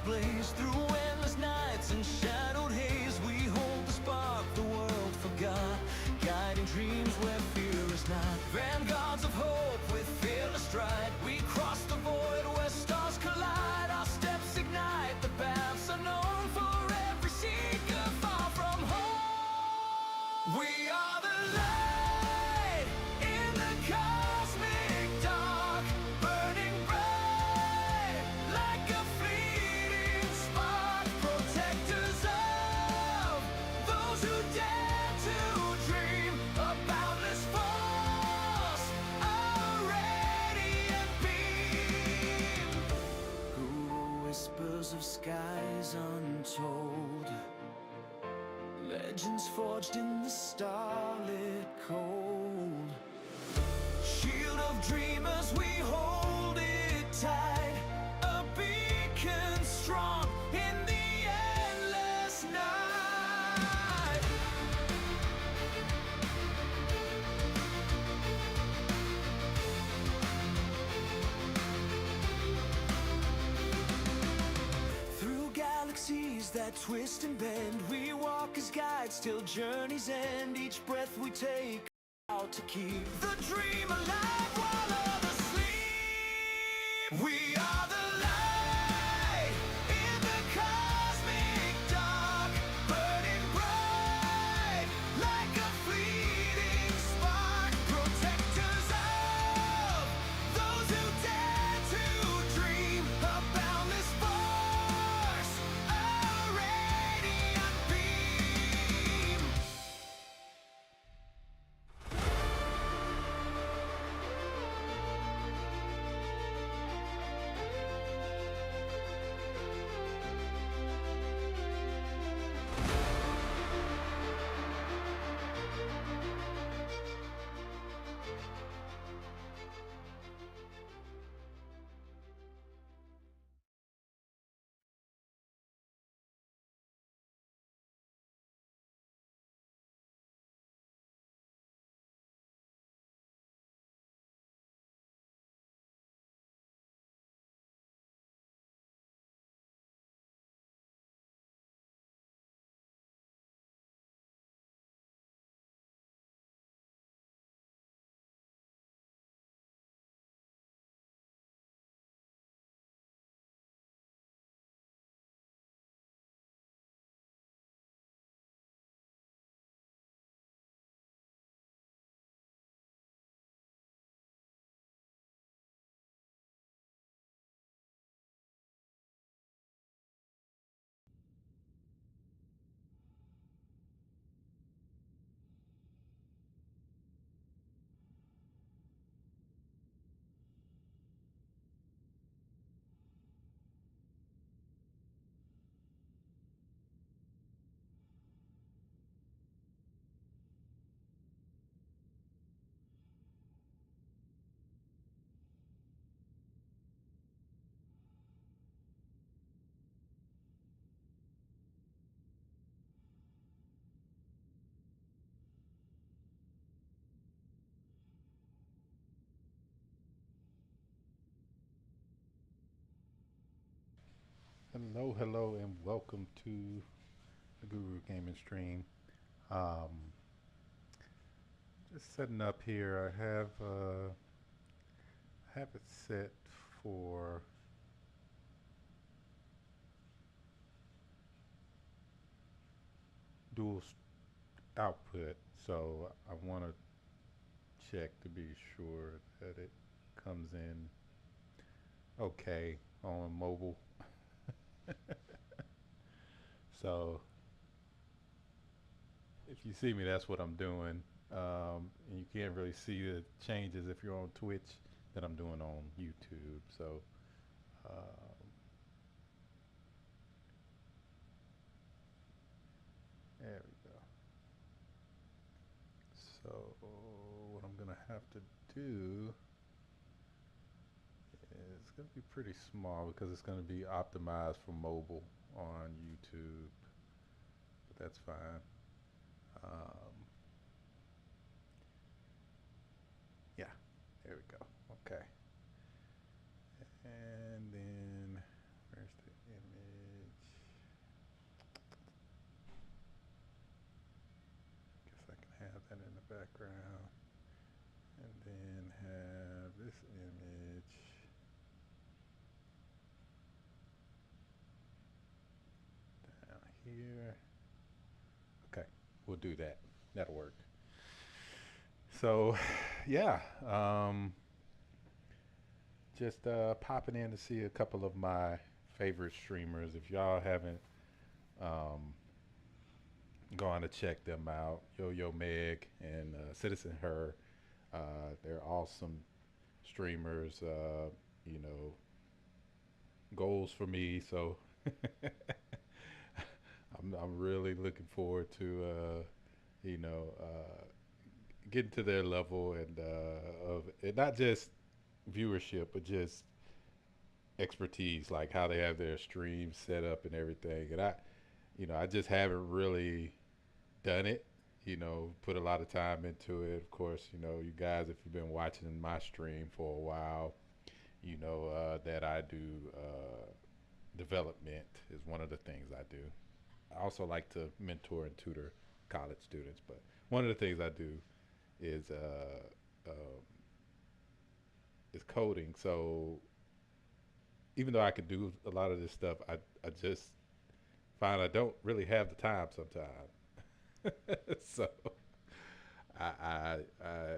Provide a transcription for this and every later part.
blaze through endless nights and shadowed haze. We hold the spark the world forgot, guiding dreams where fear is not. Vanguards of hope with fearless stride, we cross the void where stars collide. Our steps ignite the paths unknown for every seeker far from home. We are the light in the cosmic dark, burning bright like a fleeting spark. Protectors of those who dare to dream, a boundless force, a radiant beam. Who whispers of skies untold, legends forged in the starlit cold. Shield of dreamers, we hold it tight, a beacon strong in the endless night. Through galaxies that twist and bend, we walk as guides till journeys end. Each breath we take out to keep the dream alive while others sleep. We are the light in the cosmic dark, burning bright like a fleeting spark. Protectors of those who dare to dream, a boundless force, a radiant beam. Hello, hello, and welcome to the Guru Gaming Stream. Um, just setting up here. I have it set for output, so I want to check to be sure that it comes in okay on mobile. So if you see me, that's what I'm doing. And you can't really see the changes if you're on Twitch that I'm doing on YouTube. So there we go. So what I'm gonna have to do is it's gonna be pretty small because it's gonna be optimized for mobile on YouTube, but that's fine. Um, yeah, there we go. Okay. And then where's the image? this image down here. Okay, we'll do that. That'll work. So, yeah, just popping in to see a couple of my favorite streamers. If y'all haven't um, gone to check them out, Yo Yo Meg and Citizen Her, they're awesome streamers. You know, goals for me. So I'm really looking forward to you know getting to their level and of and not just viewership, but just expertise, like how they have their streams set up and everything. And I just haven't really done it. Put a lot of time into it. Of course, you guys, if you've been watching my stream for a while, that I do development is one of the things I do. I also like to mentor and tutor college students, but one of the things I do is is coding. So even though I could do a lot of this stuff, I just find I don't really have the time sometimes. So I I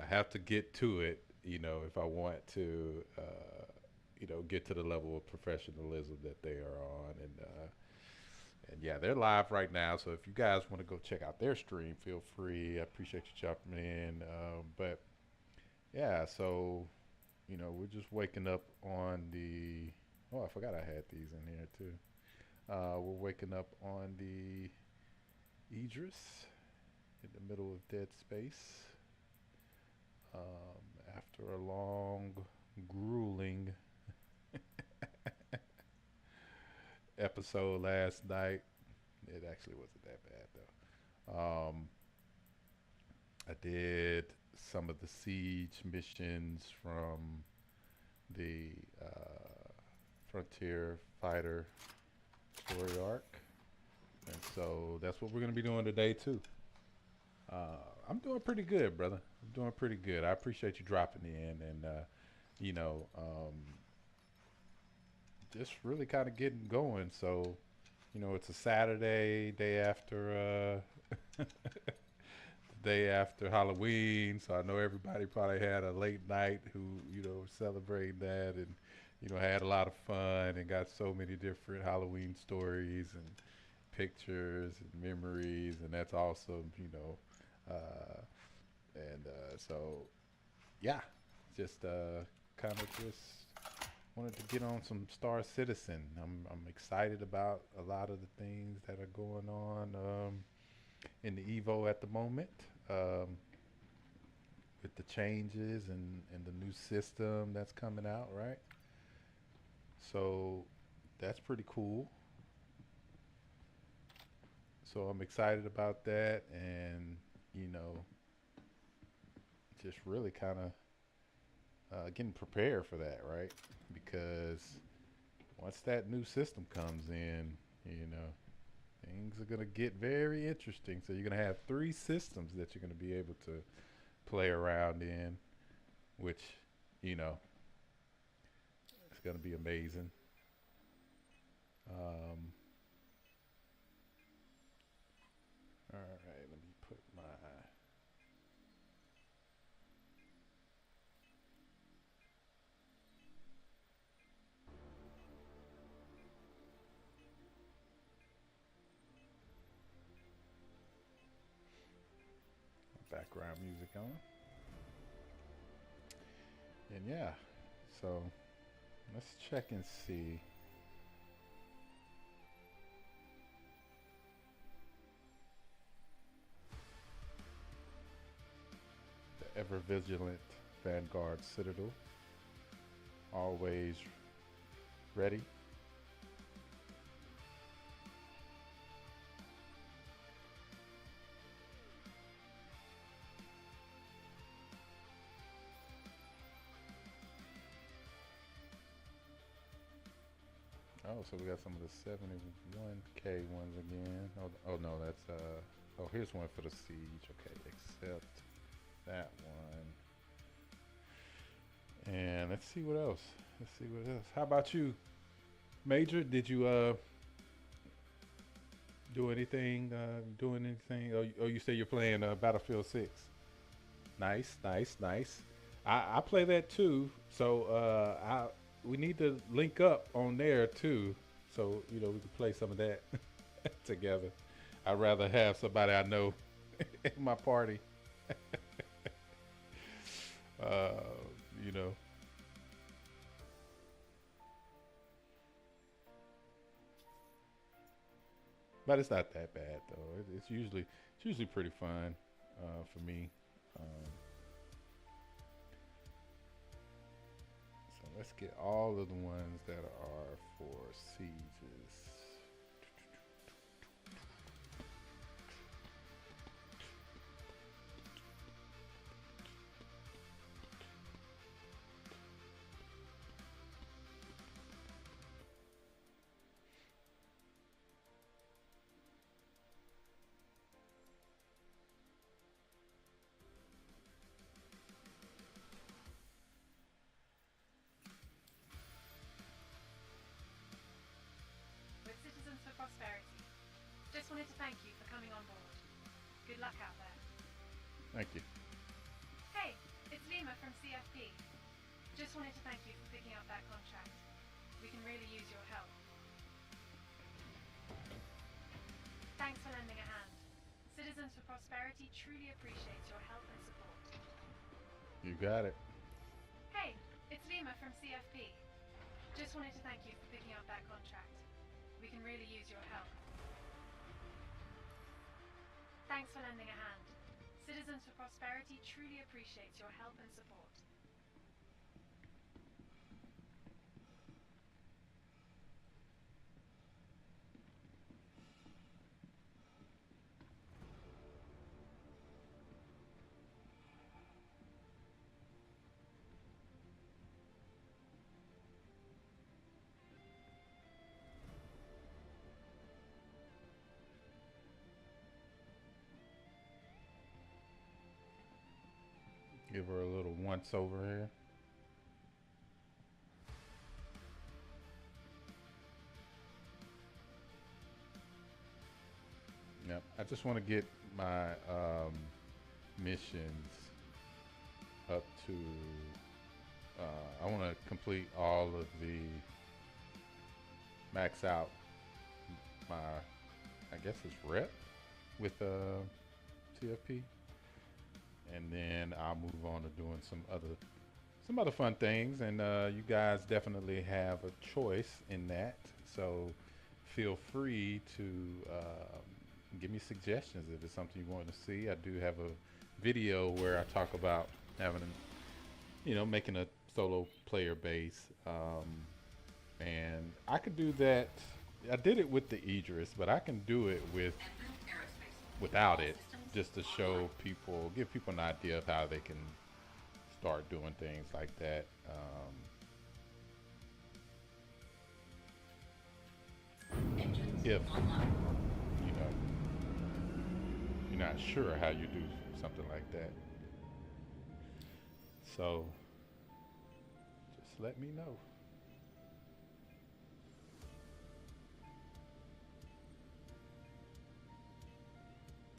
have to get to it, if I want to, get to the level of professionalism that they are on. And yeah, they're live right now. So if you guys want to go check out their stream, feel free. I appreciate you jumping in. But yeah, so, we're just waking up on the, oh, I forgot I had these in here too. We're waking up on the Idris in the middle of dead space. After a long, grueling episode last night. It actually wasn't that bad though. I did some of the siege missions from the Frontier Fighter story arc, and so that's what we're gonna be doing today too. I'm doing pretty good, brother. I'm doing pretty good. I appreciate you dropping in and you know, um, just really kind of getting going. So, it's a Saturday, day after day after Halloween. So I know everybody probably had a late night who celebrating that and had a lot of fun and got so many different Halloween stories and pictures and memories, and that's awesome. So yeah, just kind of just wanted to get on some Star Citizen. I'm excited about a lot of the things that are going on in the Evo at the moment, with the changes and the new system that's coming out, right? So that's pretty cool. So I'm excited about that, and just really kind of getting prepared for that, right? Because once that new system comes in, things are going to get very interesting. So you're going to have three systems that you're going to be able to play around in, which, it's going to be amazing. All right, let me put my background music on. And yeah, so let's check and see. The ever vigilant Vanguard Citadel, always ready. Oh, so we got some of the 71K ones again. Oh no, that's oh, here's one for the siege. Okay, accept that one. And let's see what else. Let's see what else. How about you, Major? Did you do anything? Doing anything? Oh, you say you're playing Battlefield 6. Nice, nice, nice. I play that too. So we need to link up on there too. So we can play some of that together. I'd rather have somebody I know in my party. Uh, you know. But it's not that bad though. It's usually pretty fun for me. Um, so let's get all of the ones that are for sieges. With Citizens for Prosperity. Just wanted to thank you for coming on board. Good luck out there. Thank you. Hey, it's Lima from CFP. Just wanted to thank you for picking up that contract. We can really use your help. Thanks for lending a hand. Citizens for Prosperity truly appreciates your help and support. You got it. Hey, it's Lima from CFP. Just wanted to thank you for picking up that contract. We can really use your help. Thanks for lending a hand. Citizens for Prosperity truly appreciates your help and support. Give her a little once over here. Yep. I just want to get my missions up to. I want to complete all of the max out my. I guess it's rep with TFP, and then I'll move on to doing some other fun things. And you guys definitely have a choice in that, so feel free to give me suggestions if it's something you want to see. I do have a video where I talk about having, making a solo player base, and I could do that. I did it with the Idris, but I can do it without it, just to show people, give people an idea of how they can start doing things like that. If you're not sure how you do something like that, so just let me know.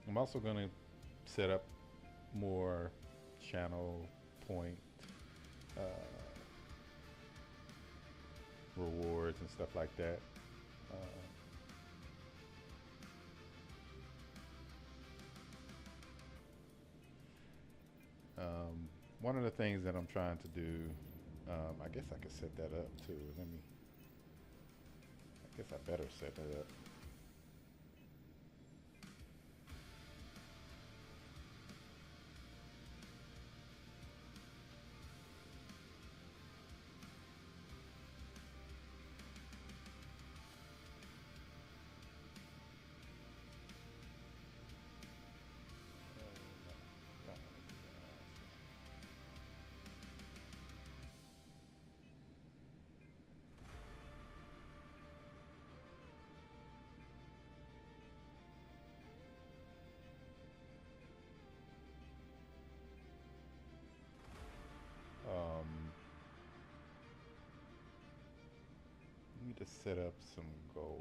I'm also going to set up more channel point rewards and stuff like that. One of the things that I'm trying to do, I guess I could set that up too. I guess I better set that up. set up some goals.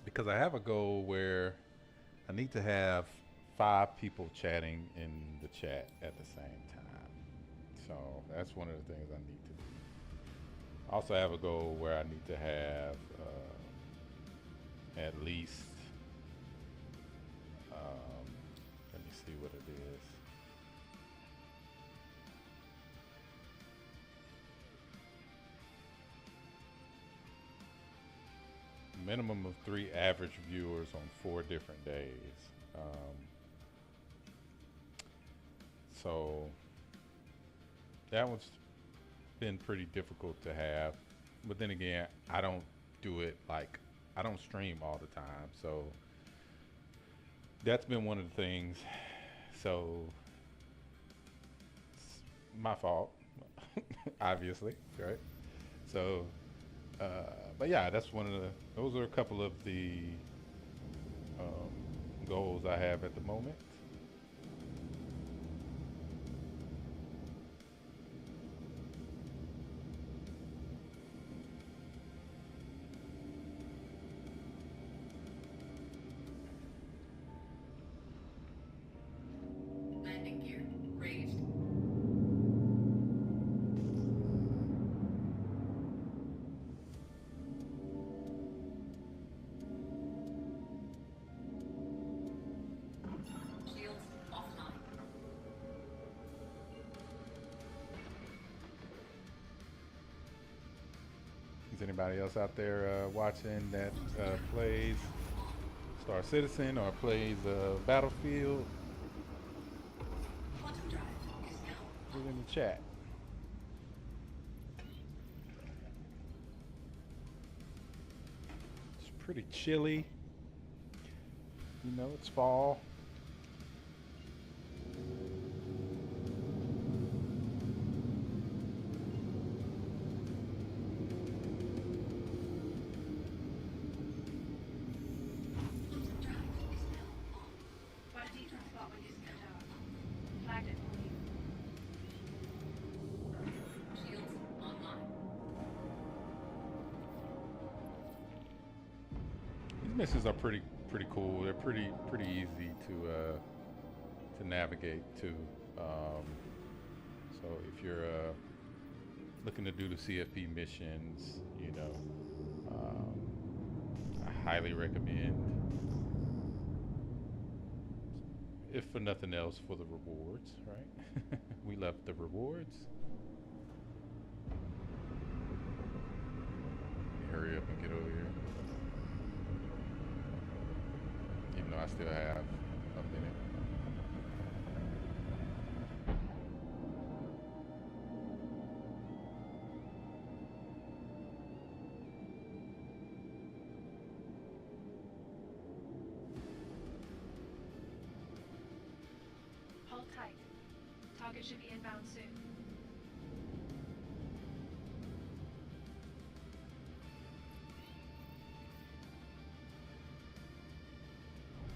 Because I have a goal where I need to have 5 people chatting in the chat at the same time. So that's one of the things I need to do. I also have a goal where I need to have at least, let me see what it is. Minimum of 3 average viewers on 4 different days. So that one's been pretty difficult to have. But then again, I don't do it like, I don't stream all the time. So that's been one of the things. So it's my fault, obviously, right? So, but yeah, that's one of the, those are a couple of the goals I have at the moment. Landing gear raised. Shields offline. Is anybody else out there watching that plays Star Citizen or plays Battlefield? Quantum drive is now Put it in the chat. It's pretty chilly. You know, it's fall. quantum drive is now on. What a detailed spot we used in the tower. Flagged it for you. Shields online. These missions are pretty cool. They're pretty easy to navigate to. So if you're looking to do the CFP missions, you know, I highly recommend. If for nothing else, for the rewards, right? We love the rewards. Let me hurry up and get over here. Even though I still have a minute. Hold tight. Target should be inbound soon.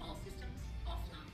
All systems offline.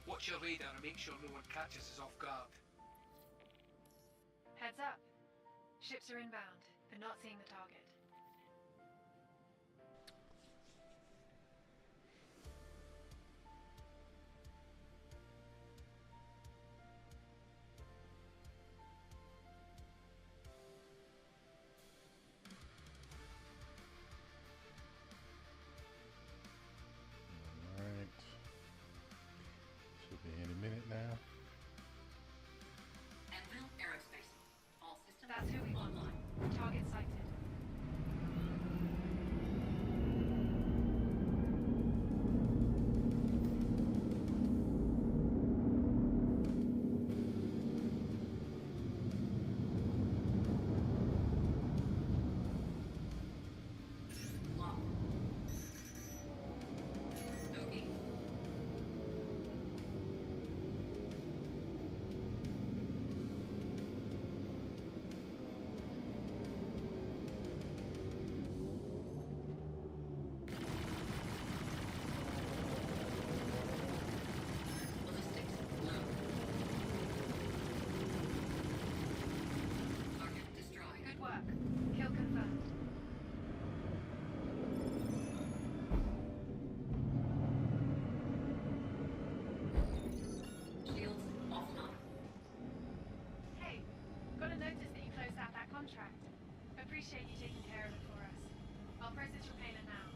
Watch your radar and make sure no one catches us off guard. Heads up. Ships are inbound. They're not seeing the target. contract. Appreciate you taking care of it for us. I'll process your payment now.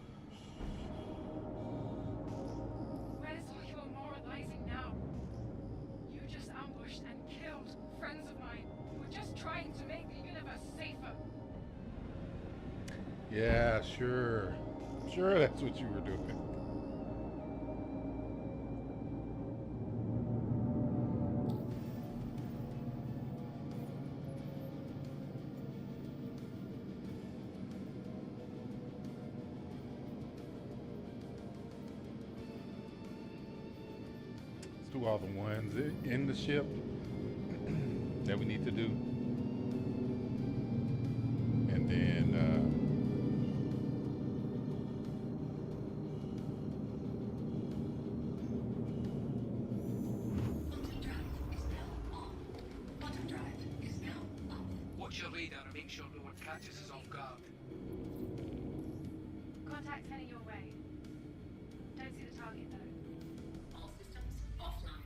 Where's all your moralizing now? You just ambushed and killed friends of mine who were just trying to make the universe safer. Yeah, sure. Sure, that's what you were doing. Let's do all the ones in the ship that we need to do. And then Quantum drive is now on. Quantum drive is now up. Watch your radar and make sure no one catches us off guard. Contact's heading your way. Don't see the target though. All systems offline.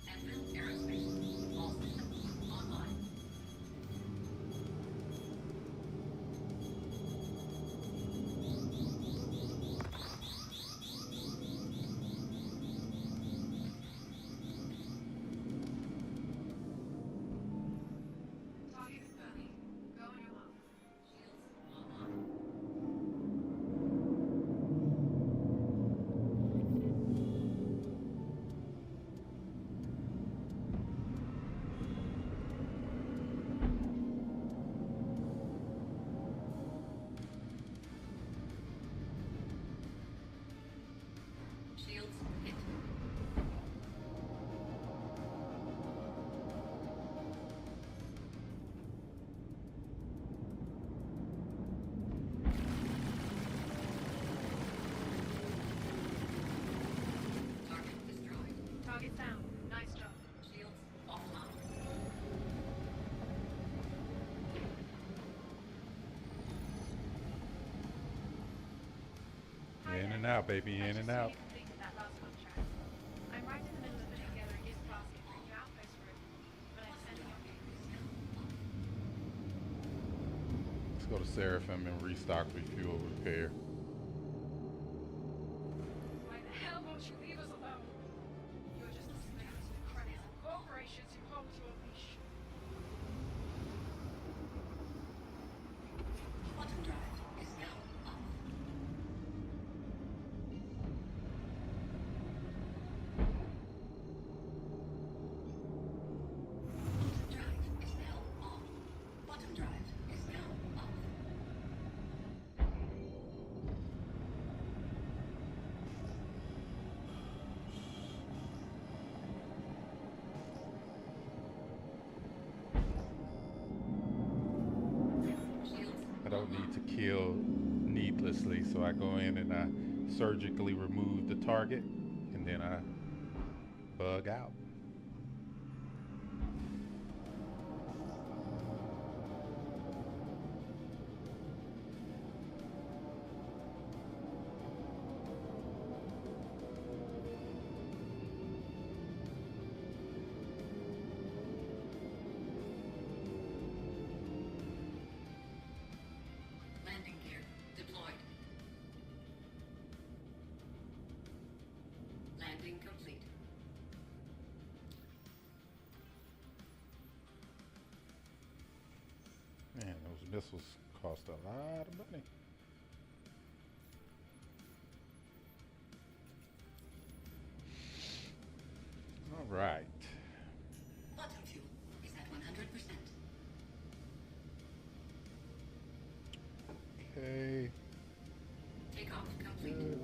Anvil Aerospace. All systems online. Target confirmed. Go on your mark. Shields online. Shields hit. Target destroyed. Target's down. Nice job. Shields offline. Hi in there. and out, baby, I in just and saw out. you completed that last contract. I'm right in the middle of putting together a gift basket for a new outpost room, but I'm sending your Let's go to Seraphim and restock, refuel, repair. Why the hell won't you leave us alone? You're just a slave to the credits of corporations who hold your leash. Quantum drive is now up. Quantum drive is now on. Quantum drive is now up. Shields I don't need to kill needlessly, so I go in and I surgically remove the target, and then I bug out. landing gear deployed. Landing complete. Man, those missiles cost a lot of money. All right. Quantum fuel is at 100%. Okay. Takeoff complete. Good.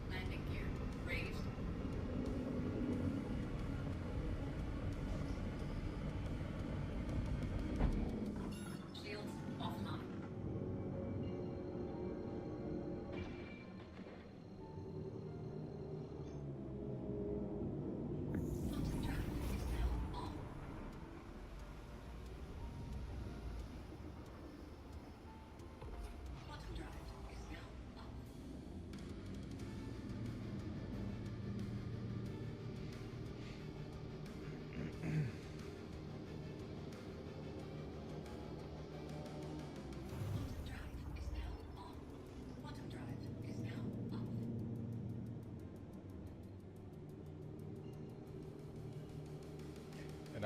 Landing gear raised. Shields offline.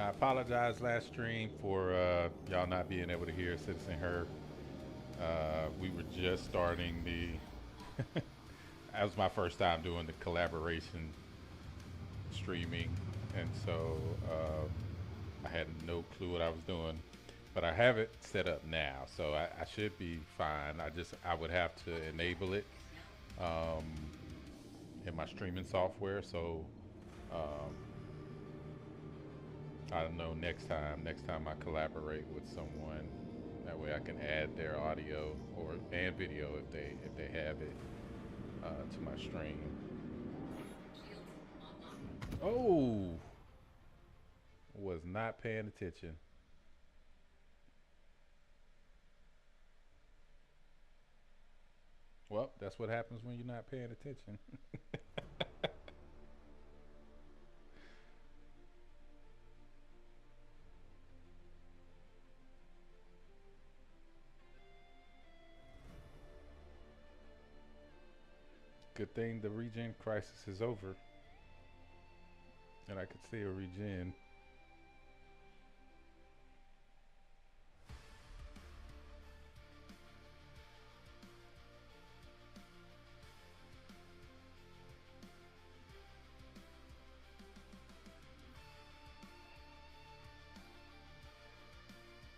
I apologize last stream for y'all not being able to hear Citizen Her. We were just starting the. That was my first time doing the collaboration streaming, and so I had no clue what I was doing. But I have it set up now, so I should be fine. I would have to enable it um, in my streaming software. So um, I don't know next time I collaborate with someone, that way I can add their audio and video if they have it to my stream. Oh, was not paying attention. Well, that's what happens when you're not paying attention. Good thing the regen crisis is over, and I could see a regen.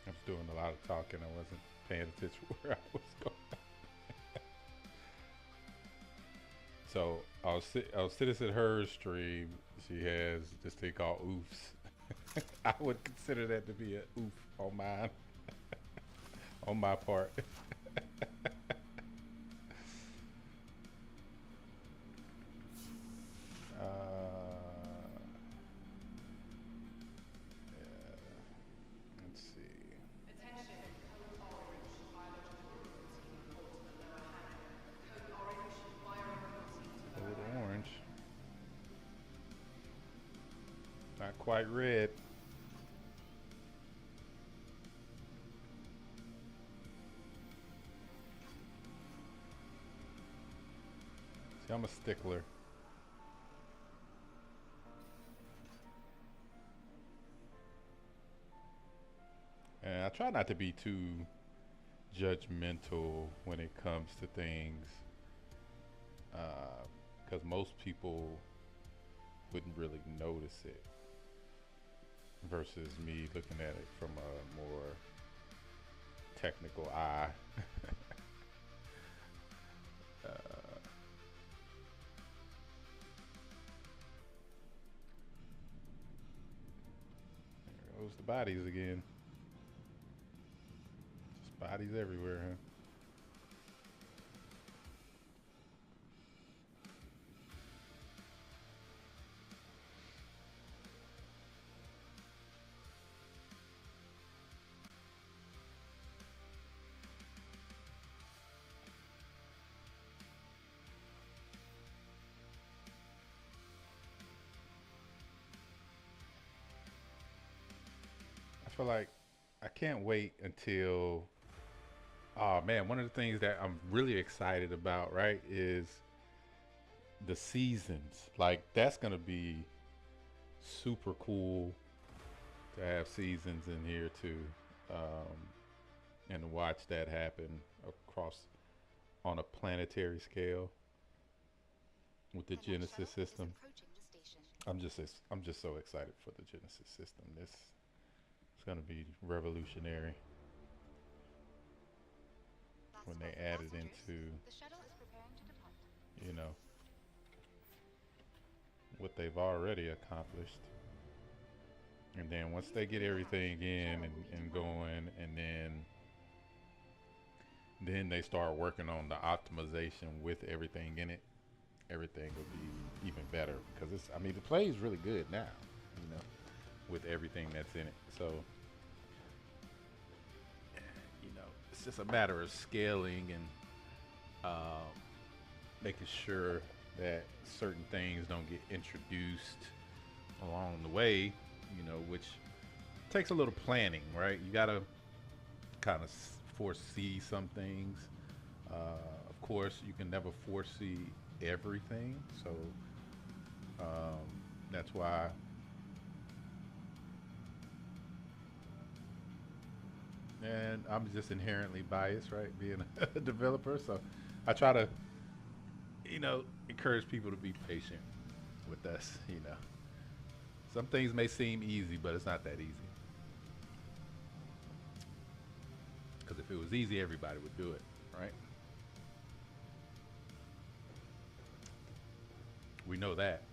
I was doing a lot of talking. I wasn't paying attention where I was going. So on Citizen Her stream, she has this thing called oofs. I would consider that to be an oof on mine, on my part. Let's see. Code orange. Not quite red. See, I'm a stickler. And I try not to be too judgmental when it comes to things, because most people wouldn't really notice it, versus me looking at it from a more technical eye. There goes the bodies again. Just bodies everywhere, huh? I feel like I can't wait until. Oh man, one of the things that I'm really excited about, right, is the seasons. Like that's gonna be super cool to have seasons in here too, and to watch that happen across on a planetary scale with the Genesis system. I'm just so excited for the Genesis system. It's gonna be revolutionary when they add it into, you know, what they've already accomplished. And then once they get everything in and going, and then they start working on the optimization with everything in it, everything will be even better, because it's, I mean, the play is really good now, you know, with everything that's in it. So, you know, it's just a matter of scaling and making sure that certain things don't get introduced along the way, you know, which takes a little planning, right? You gotta kind of foresee some things. Of course, you can never foresee everything, so that's why and I'm just inherently biased, right? Being a developer, so I try to, encourage people to be patient with us. Some things may seem easy, but it's not that easy. Because if it was easy, everybody would do it, right? We know that.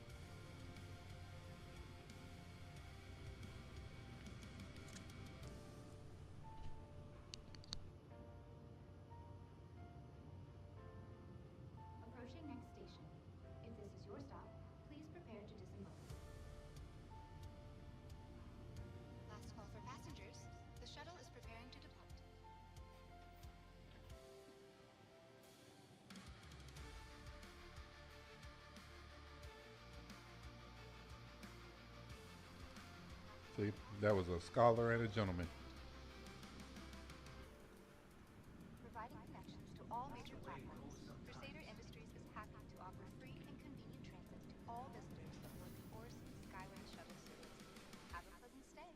Approaching next station. If this is your stop, please prepare to disembark. Last call for passengers. The shuttle is preparing to depart. See, that was a scholar and a gentleman. Providing connections to all major platforms, Crusader Industries is happy to offer free and convenient transit to all visitors aboard the Orson Skyway Shuttle Series. Have a pleasant stay.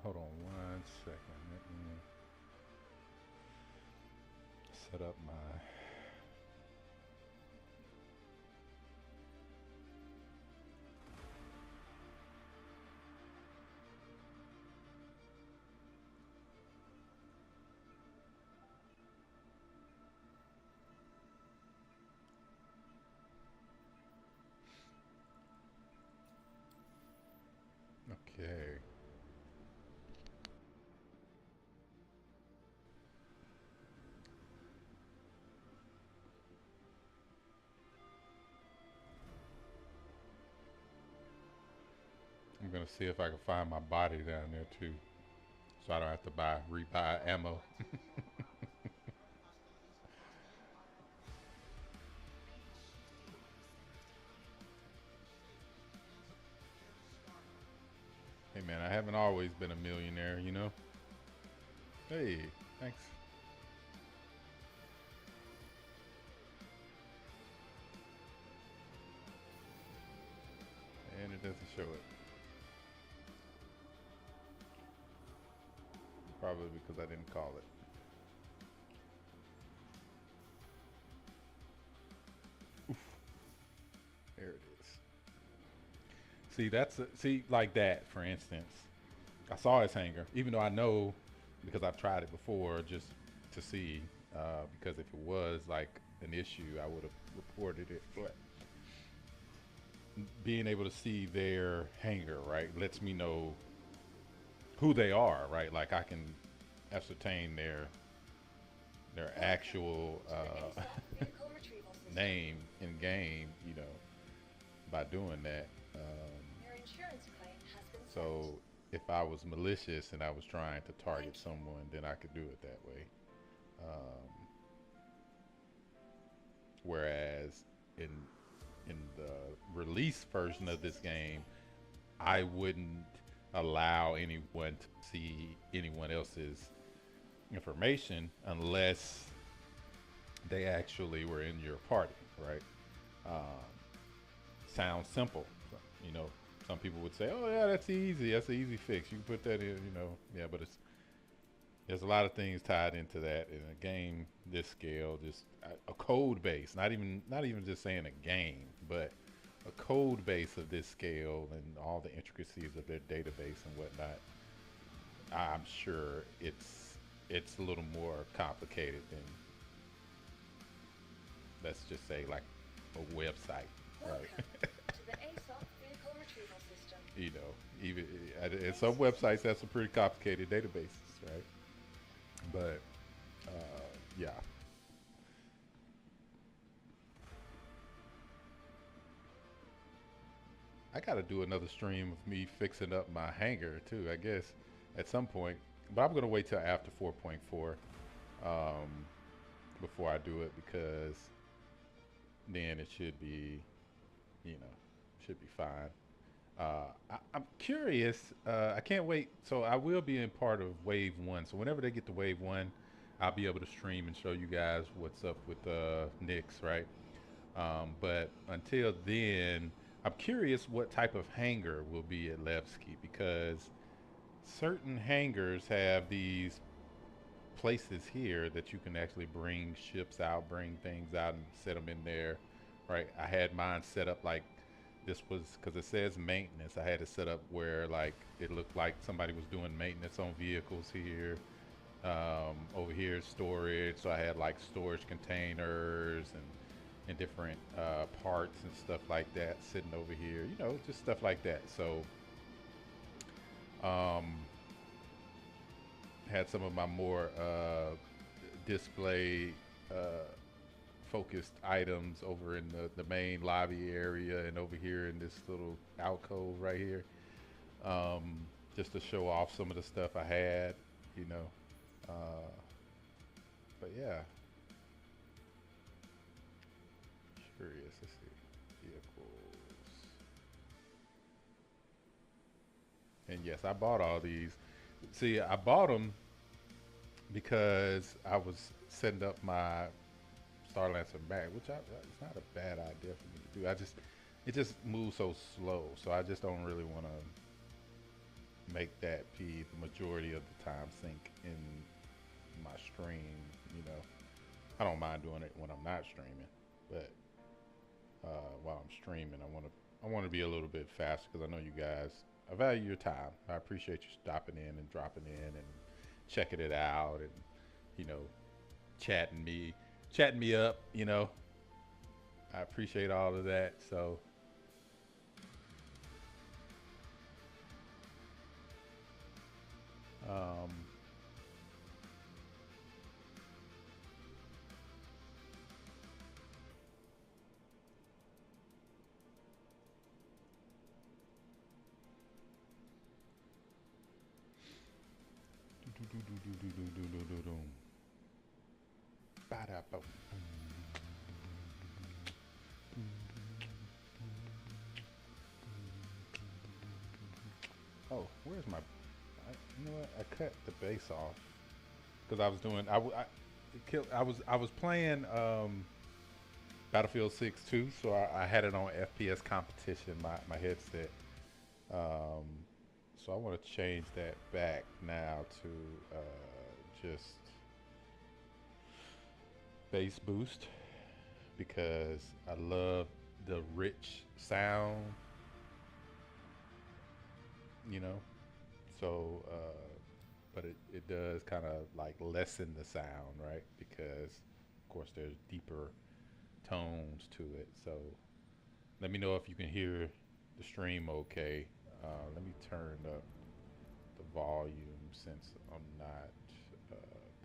Hold on one second. Let me set up my. Okay. I'm gonna see if I can find my body down there too, so I don't have to rebuy ammo. Hey man, I haven't always been a millionaire, you know. Hey, thanks. And it doesn't show it. Probably because I didn't call it. Oof. There it is. See, see, like that, for instance. I saw his hanger, even though I know, because I've tried it before, just to see, because if it was like an issue, I would have reported it. But being able to see their hanger, right, lets me know who they are, right? Like I can ascertain their actual name in game, by doing that. Your insurance claim has been So if I was malicious and I was trying to target someone, then I could do it that way. Whereas in the release version of this game, I wouldn't allow anyone to see anyone else's information unless they actually were in your party, right? Sounds simple, some people would say, oh yeah, that's easy, that's an easy fix, you can put that in, yeah, but there's a lot of things tied into that in a game this scale. Just a code base, not even just saying a game, but a code base of this scale and all the intricacies of their database and whatnot. I'm sure it's a little more complicated than, let's just say, like a website, right? to the ASOP vehicle retrieval system. Even at some websites have some pretty complicated databases, right? But yeah. I gotta do another stream of me fixing up my hanger too, I guess, at some point. But I'm gonna wait till after 4.4 before I do it, because then it should be, you know, should be fine. I'm curious. I can't wait. So I will be in part of Wave One. So whenever they get to Wave One, I'll be able to stream and show you guys what's up with Knicks, right? But until then, I'm curious what type of hangar will be at Levski, because certain hangars have these places here that you can actually bring ships out, bring things out, and set them in there, right? I had mine set up like this was because it says maintenance. I had it set up where like it looked like somebody was doing maintenance on vehicles here. Over here is storage, so I had like storage containers and different parts and stuff like that sitting over here. You know, just stuff like that. So had some of my more display focused items over in the main lobby area and over here in this little alcove right here, just to show off some of the stuff I had, you know. But yeah, curious. Let's see, vehicles. And yes, I bought all these. See, I bought them because I was setting up my Star Lancer back, which it's not a bad idea for me to do. It just moves so slow, so I just don't really want to make that be the majority of the time sink in my stream. You know, I don't mind doing it when I'm not streaming, but while I'm streaming, I want to be a little bit faster, because I know you guys, I value your time. I appreciate you stopping in and dropping in and checking it out, and you know, chatting me up. You know, I appreciate all of that. So oh, where's my? You know what? I cut the bass off because I was doing. I was playing Battlefield 6 too, so I had it on FPS competition. My headset. So I want to change that back now to just bass boost, because I love the rich sound, you know. So but it does kind of like lessen the sound, right? Because of course there's deeper tones to it. So let me know if you can hear the stream okay. Let me turn up the volume, since I'm not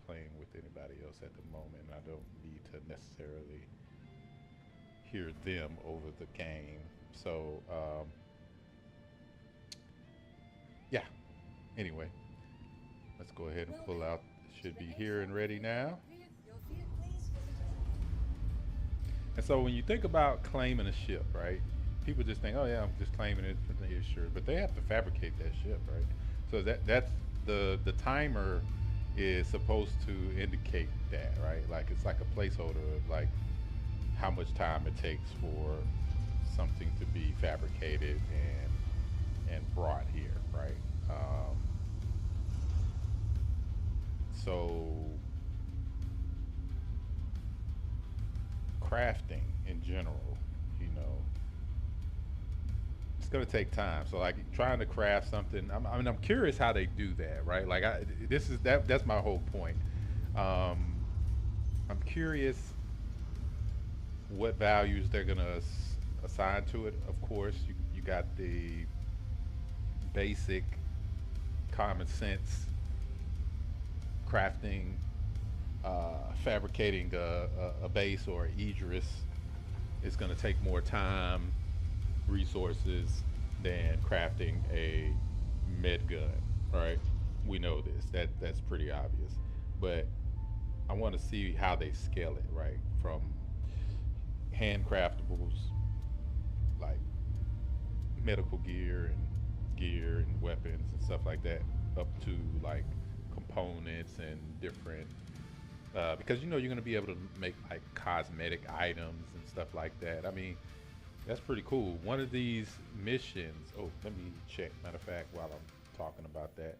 playing with anybody else at the moment. I don't need to necessarily hear them over the game. So yeah, anyway, let's go ahead and pull out. It should be here and ready now. And so when you think about claiming a ship, right? People just think, oh yeah, I'm just claiming it from here, sure. But they have to fabricate that ship, right? So that's the timer is supposed to indicate that, right? Like it's like a placeholder of like how much time it takes for something to be fabricated and brought here, right? So crafting in general, you know, it's gonna take time. So like trying to craft something, I'm curious how they do that, right? Like that's my whole point. I'm curious what values they're gonna assign to it. Of course, you got the basic common sense crafting, fabricating a base or an Idris is going to take more time, resources than crafting a med gun, right? We know this. That's pretty obvious. But I want to see how they scale it, right? From handcraftables, like medical gear and weapons and stuff like that, up to like components and different because you know you're gonna be able to make like cosmetic items and stuff like that. I mean, that's pretty cool. One of these missions. Oh, let me check. Matter of fact, while I'm talking about that,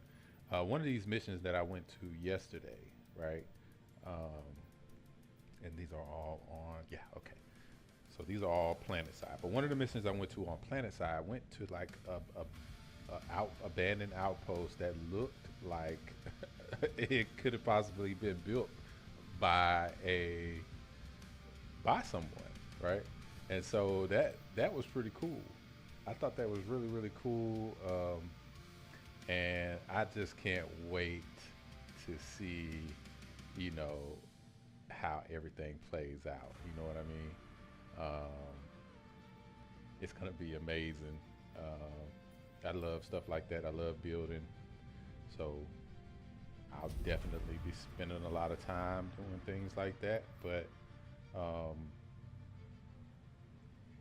one of these missions that I went to yesterday, right? Um, and these are all on. Yeah, okay. So these are all planet side. But one of the missions I went to on planet side, I went to like a abandoned outpost that looked like it could have possibly been built by someone, right? And so that was pretty cool. I thought that was really really cool, and I just can't wait to see, you know, how everything plays out. You know what I mean? It's gonna be amazing. I love stuff like that. I love building, so I'll definitely be spending a lot of time doing things like that. But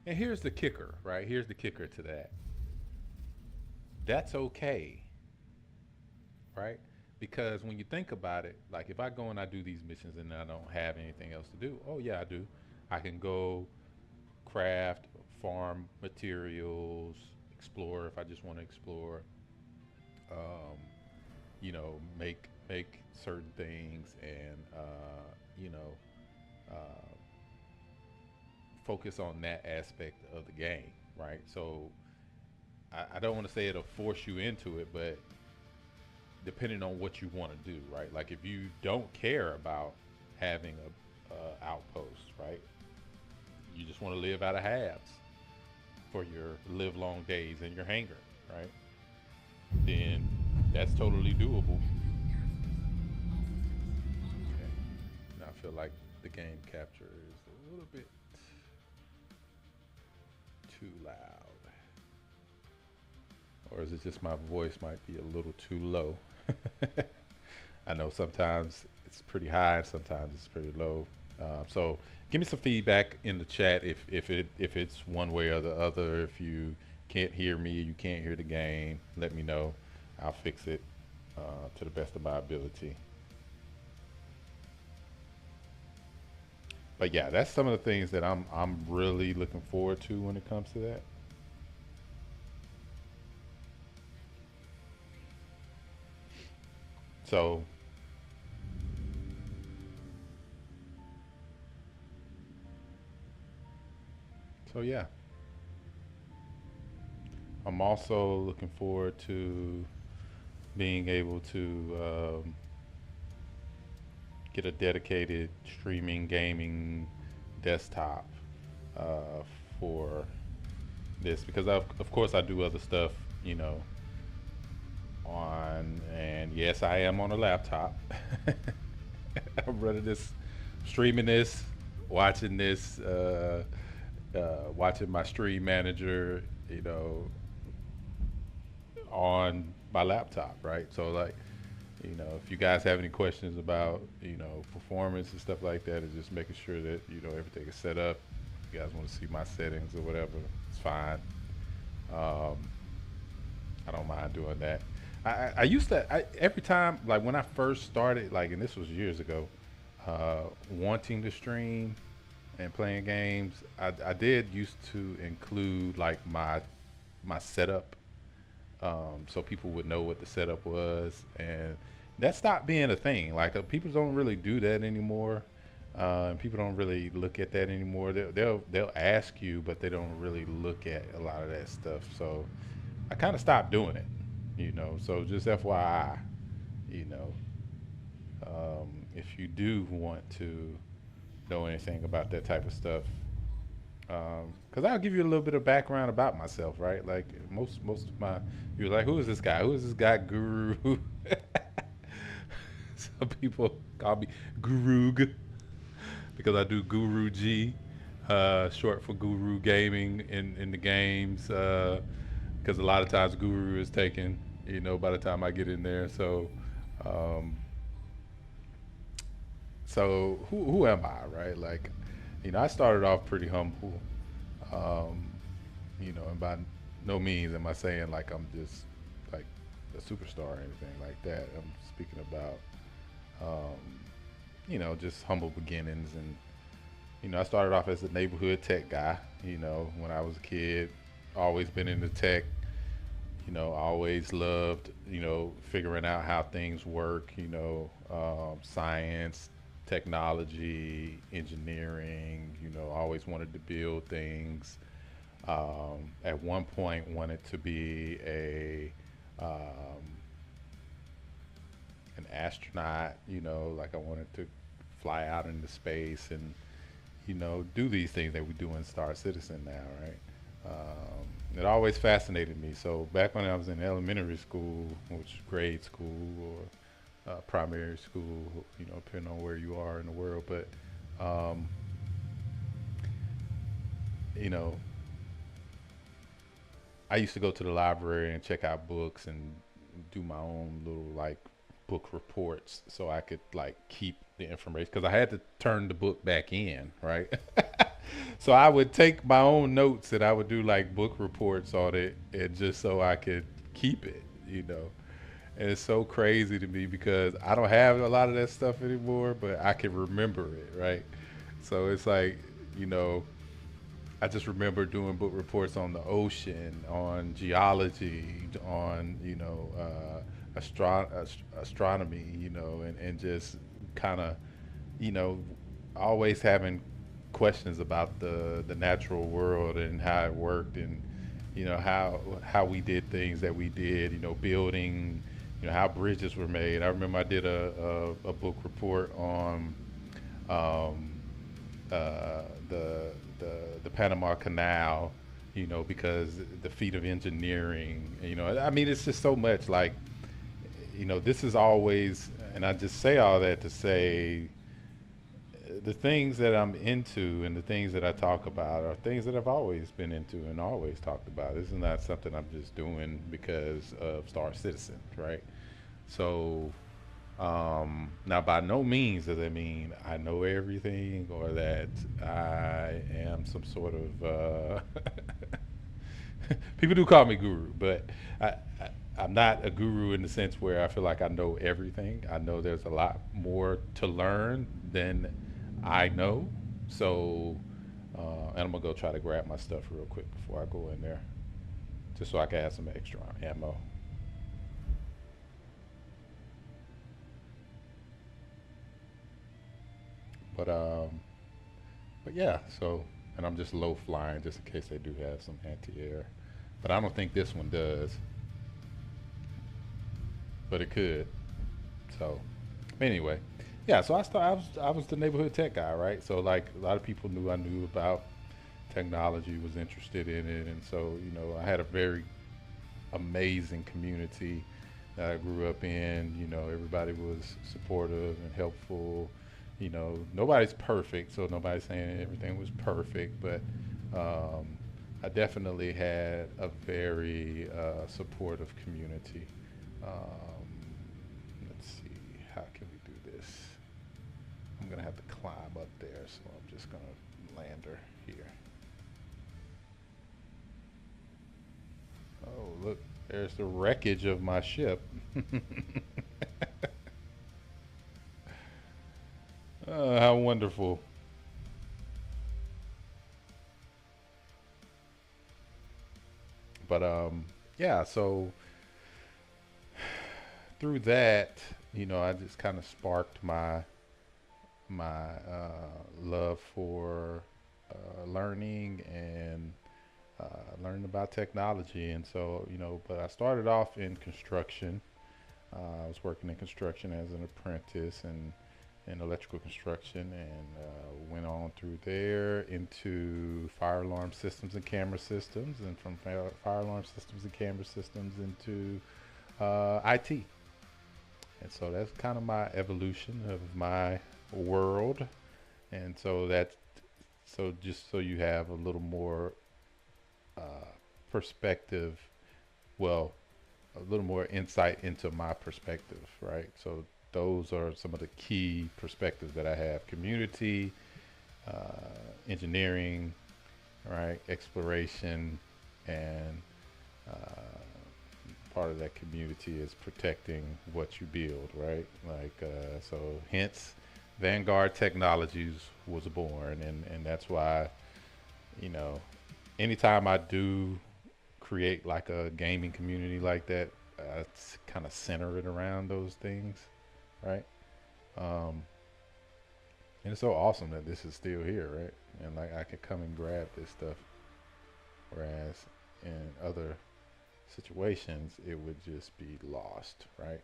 and here's the kicker, right? Here's the kicker to that. That's okay, right? Because when you think about it, like if I go and I do these missions and I don't have anything else to do, oh yeah, I do. I can go craft, farm materials, explore if I just want to explore. Um, you know, make certain things, and you know, uh, focus on that aspect of the game, right? So I don't want to say it'll force you into it, but depending on what you want to do, right? Like if you don't care about having a outpost, right? You just want to live out of halves for your live long days in your hangar, right? Then that's totally doable. Okay. Now I feel like the game capture is a little bit too loud. Or is it just my voice might be a little too low? I know sometimes it's pretty high and sometimes it's pretty low. So give me some feedback in the chat if it's one way or the other. If you can't hear me, you can't hear the game, let me know. I'll fix it to the best of my ability. But yeah, that's some of the things that I'm really looking forward to when it comes to that. So yeah, I'm also looking forward to being able to get a dedicated streaming gaming desktop uh, for this, because of course I do other stuff, you know, on, and yes, I am on a laptop. I'm running this, streaming this, watching this, watching my stream manager, you know, on my laptop, right? So like, you know, if you guys have any questions about, you know, performance and stuff like that, is just making sure that, you know, everything is set up. If you guys want to see my settings or whatever, it's fine. I don't mind doing that. I used to, every time, like when I first started, like, and this was years ago, wanting to stream and playing games, I did used to include like my setup, so people would know what the setup was, and that stopped being a thing. Like people don't really do that anymore. People don't really look at that anymore. They'll ask you, but they don't really look at a lot of that stuff. So I kind of stopped doing it, you know. So just FYI, you know, if you do want to know anything about that type of stuff, because I'll give you a little bit of background about myself, right? Like most of my, you're like, who is this guy? Who is this guy, Guru? Some people call me Guru because I do Guru G, short for Guru Gaming in the games. Because a lot of times Guru is taken, you know, by the time I get in there. So, so who am I, right? Like, I started off pretty humble. Um, and by no means am I saying like I'm just like a superstar or anything like that. I'm speaking about, just humble beginnings. And, I started off as a neighborhood tech guy, when I was a kid, always been into tech. I always loved, figuring out how things work, science, technology, engineering, always wanted to build things. At one point, wanted to be an astronaut, like I wanted to fly out into space and, do these things that we do in Star Citizen now, right? It always fascinated me. So back when I was in elementary school, which grade school or primary school, depending on where you are in the world, but um, you know, I used to go to the library and check out books and do my own little like book reports so I could like keep the information because I had to turn the book back in, right? So I would take my own notes and I would do like book reports on it and just so I could keep it. And it's so crazy to me because I don't have a lot of that stuff anymore, but I can remember it, right? So it's like, you know, I just remember doing book reports on the ocean, on geology, on astronomy, and just kind of, you know, always having questions about the natural world and how it worked and how we did things that we did, building, how bridges were made. I remember I did a book report on um, the Panama Canal, because the feat of engineering, I mean, it's just so much like, this is always, and I just say all that to say the things that I'm into and the things that I talk about are things that I've always been into and always talked about. This is not something I'm just doing because of Star Citizen, right? So, now by no means does that mean I know everything or that I am some sort of, people do call me guru, but I, I, I'm not a guru in the sense where I feel like I know everything. I know there's a lot more to learn than I know. So, and I'm gonna go try to grab my stuff real quick before I go in there, just so I can have some extra ammo. But yeah. So, and I'm just low flying just in case they do have some anti-air, but I don't think this one does. But it could. So anyway, yeah. So I was the neighborhood tech guy, right? So like a lot of people knew I knew about technology, was interested in it, and so I had a very amazing community that I grew up in. Everybody was supportive and helpful. Nobody's perfect, so nobody's saying everything was perfect, but um, I definitely had a very supportive community. Um, let's see, how can we do this? I'm gonna have to climb up there, so I'm just gonna land her here. Oh, look, there's the wreckage of my ship. How wonderful. But yeah, so through that, I just kind of sparked my love for learning and learning about technology. And so, but I started off in construction. I was working in construction as an apprentice and in electrical construction, and went on through there into fire alarm systems and camera systems, and from fire alarm systems and camera systems into IT. And so that's kind of my evolution of my world. And so that's so just so you have a little more perspective, well, a little more insight into my perspective, right? So those are some of the key perspectives that I have: community, engineering, right, exploration, and part of that community is protecting what you build, right? Like, so hence Vanguard Technologies was born, and that's why, you know, anytime I do create like a gaming community like that, I kind of center it around those things, right? Um, and it's so awesome that this is still here, right? And like I could come and grab this stuff, whereas in other situations it would just be lost, right?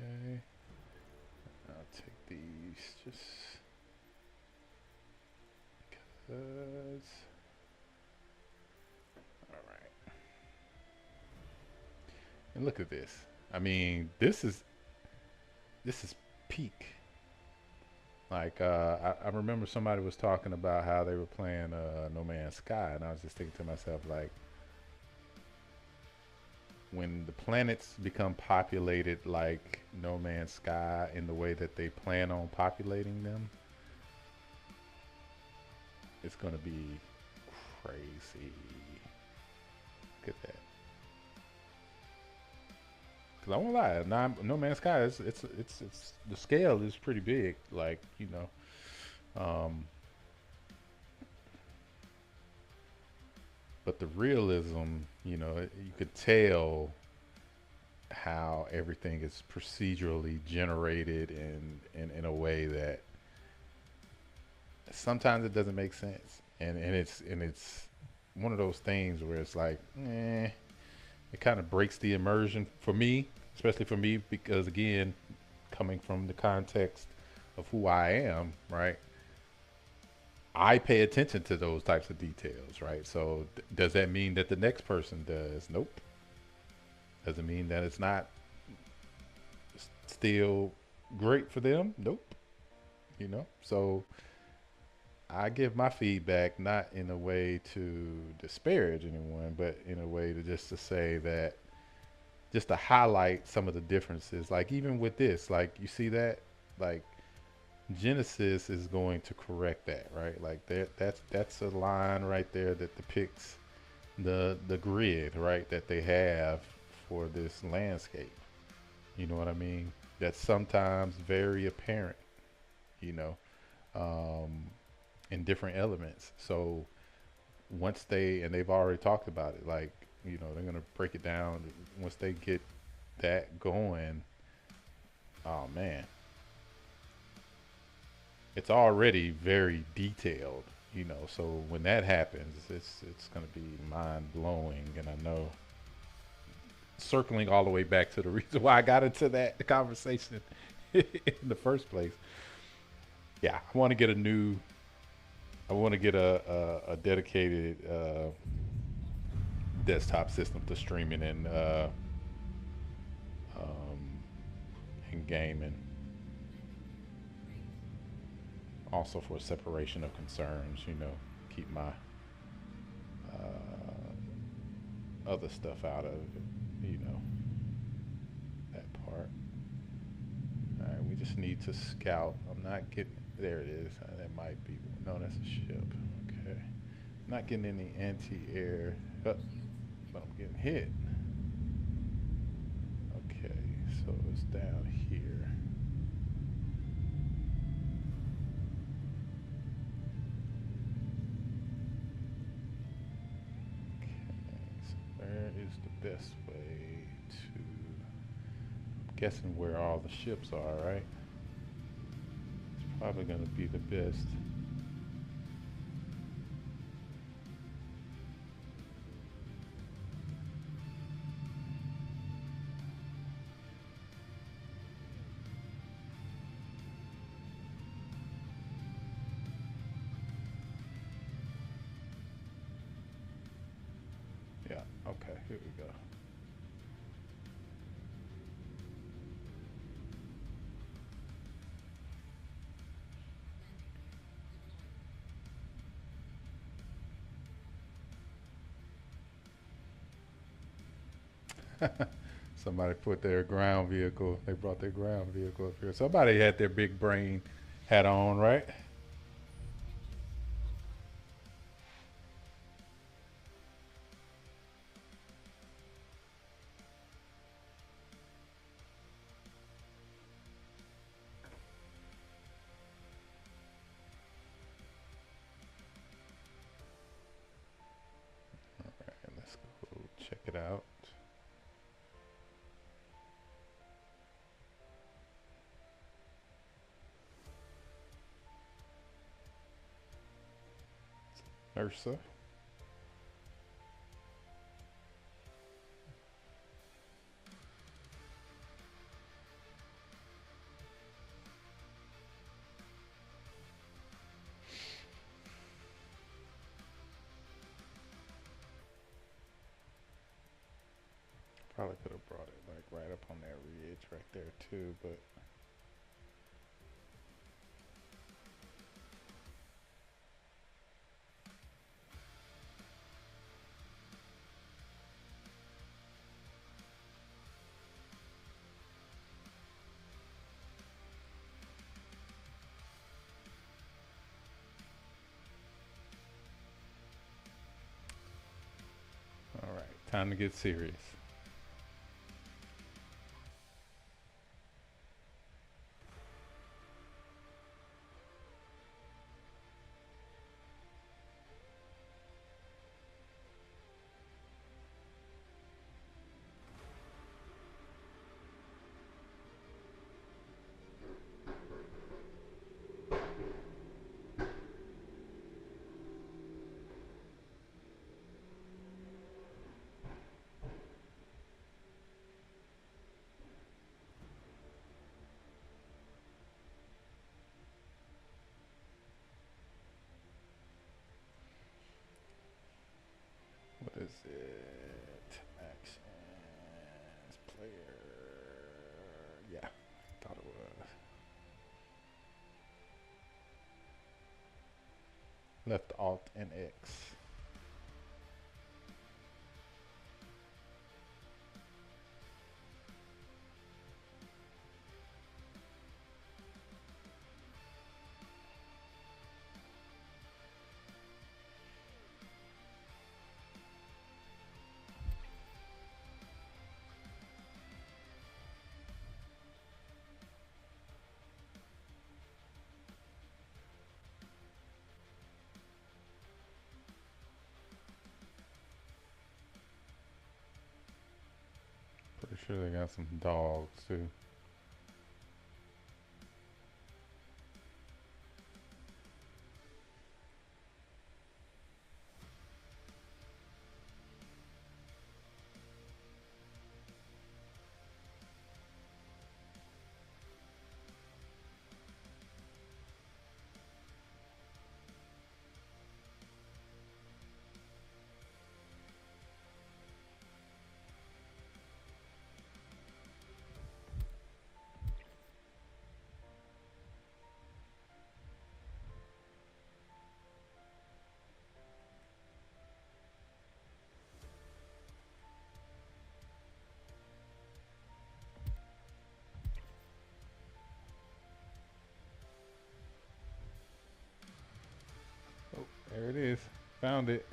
Okay, I'll take these just because. All right, and look at this. I mean, this is peak. Like I remember somebody was talking about how they were playing No Man's Sky, and I was just thinking to myself, like, when the planets become populated like No Man's Sky in the way that they plan on populating them, it's gonna be crazy. Look at that. Cause I won't lie, No Man's Sky is it's the scale is pretty big. Like, but the realism, you could tell how everything is procedurally generated in a way that sometimes it doesn't make sense, and it's one of those things where it's like, it kind of breaks the immersion for me, especially for me, because again, coming from the context of who I am, right? I pay attention to those types of details, right? So does that mean that the next person does? Nope. Doesn't mean that it's not still great for them? Nope. So I give my feedback not in a way to disparage anyone, but in a way to just to say that, just to highlight some of the differences. Like even with this, like you see that, like Genesis is going to correct that, right? Like that's a line right there that depicts the grid, right, that they have for this landscape. You know what I mean? That's sometimes very apparent, you know, um, in different elements. So once they've already talked about it, like, they're gonna break it down once they get that going. Oh man, it's already very detailed, so when that happens, it's going to be mind blowing. And I know, circling all the way back to the reason why I got into that conversation in the first place. Yeah, I want to get a dedicated desktop system to streaming and gaming. Also for separation of concerns, keep my other stuff out of it, that part. All right, we just need to scout. I'm not getting, there it is. That might be, no, that's a ship. Okay. Not getting any anti-air, but I'm getting hit. Okay, so it's down here. Where is the best way to, I'm guessing where all the ships are, right? It's probably going to be the best. Yeah, okay, here we go. Somebody put their ground vehicle. They brought their ground vehicle up here. Somebody had their big brain hat on, right? All right, let's go check it out. Ursa. Probably could have brought it like right up on that ridge right there too, but all right, time to get serious. What is it? Actions, player. Yeah, thought it was. Left Alt and X. Pretty sure they got some dogs too. Oh, there it is. Found it.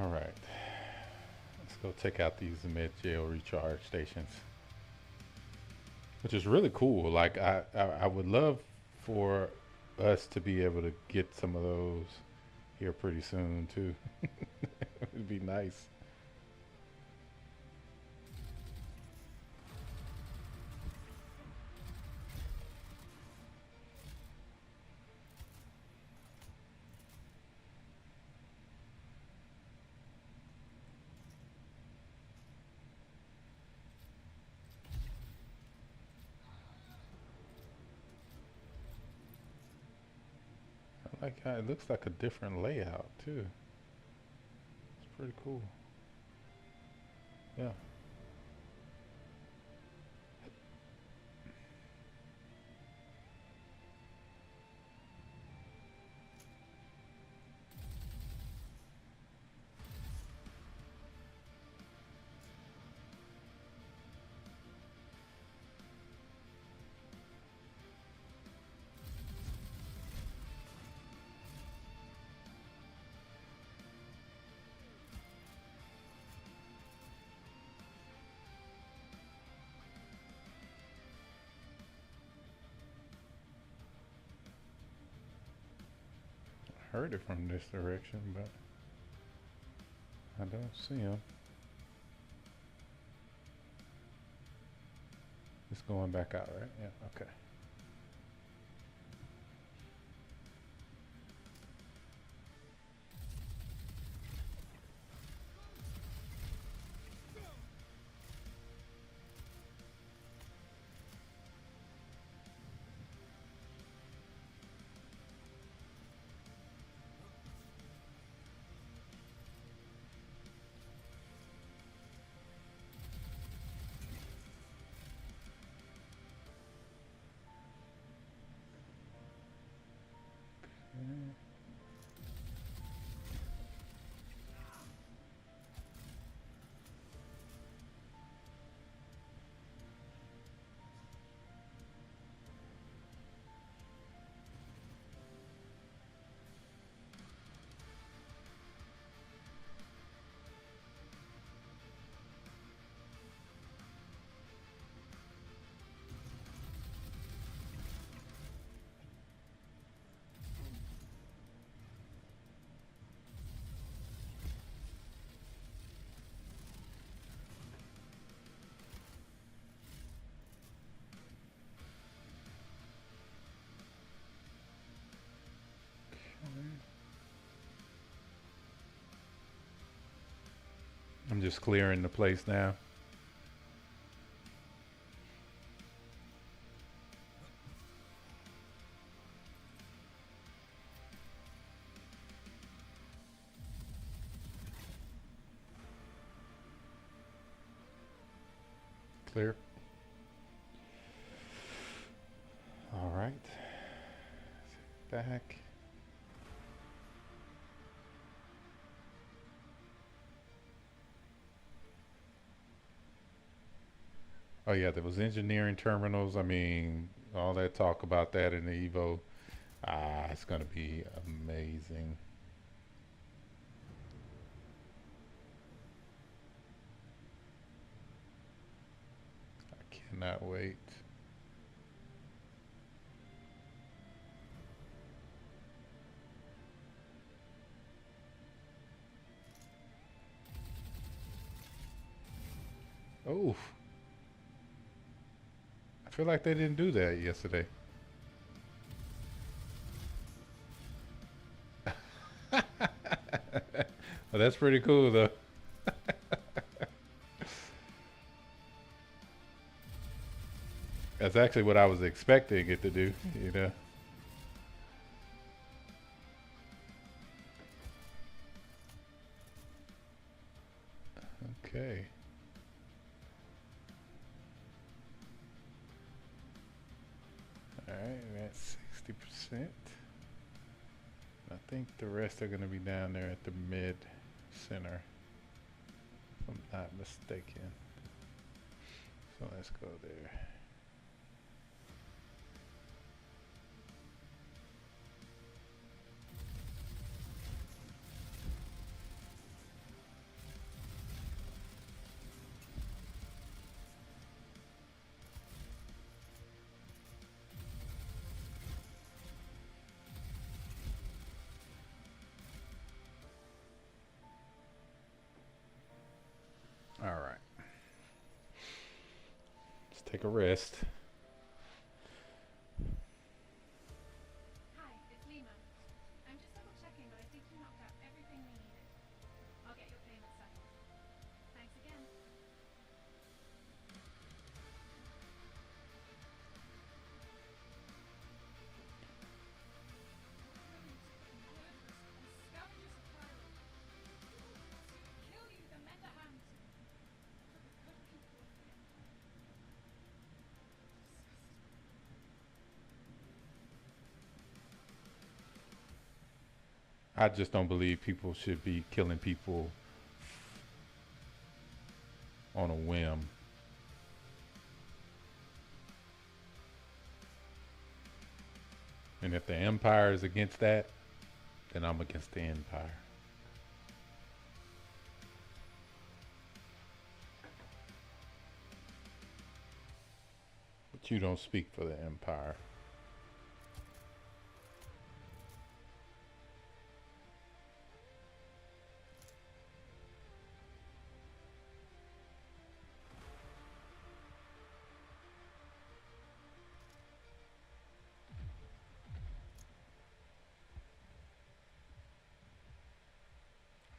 All right. Let's go check out these mid-jail recharge stations, which is really cool. Like I would love for us to be able to get some of those here pretty soon too. It'd be nice. Like it looks like a different layout too. It's pretty cool. Yeah. Heard it from this direction, but I don't see him. It's going back out, right? Yeah, okay. I'm just clearing the place now. Clear. All right. Back. Oh yeah, there was engineering terminals. I mean, all that talk about that in the Evo. Ah, it's gonna be amazing. I cannot wait. Oh, I feel like they didn't do that yesterday. Well, that's pretty cool though. That's actually what I was expecting it to do, you know. Okay. All right, that's 60%. I think the rest are going to be down there at the mid center, if I'm not mistaken. So let's go there. All right. Let's take a rest. Hi, it's Lima. I'm just double checking, but I think you knocked out everything we needed. I'll get your payment settled. Thanks again. I just don't believe people should be killing people on a whim. And if the Empire is against that, then I'm against the Empire. But you don't speak for the Empire.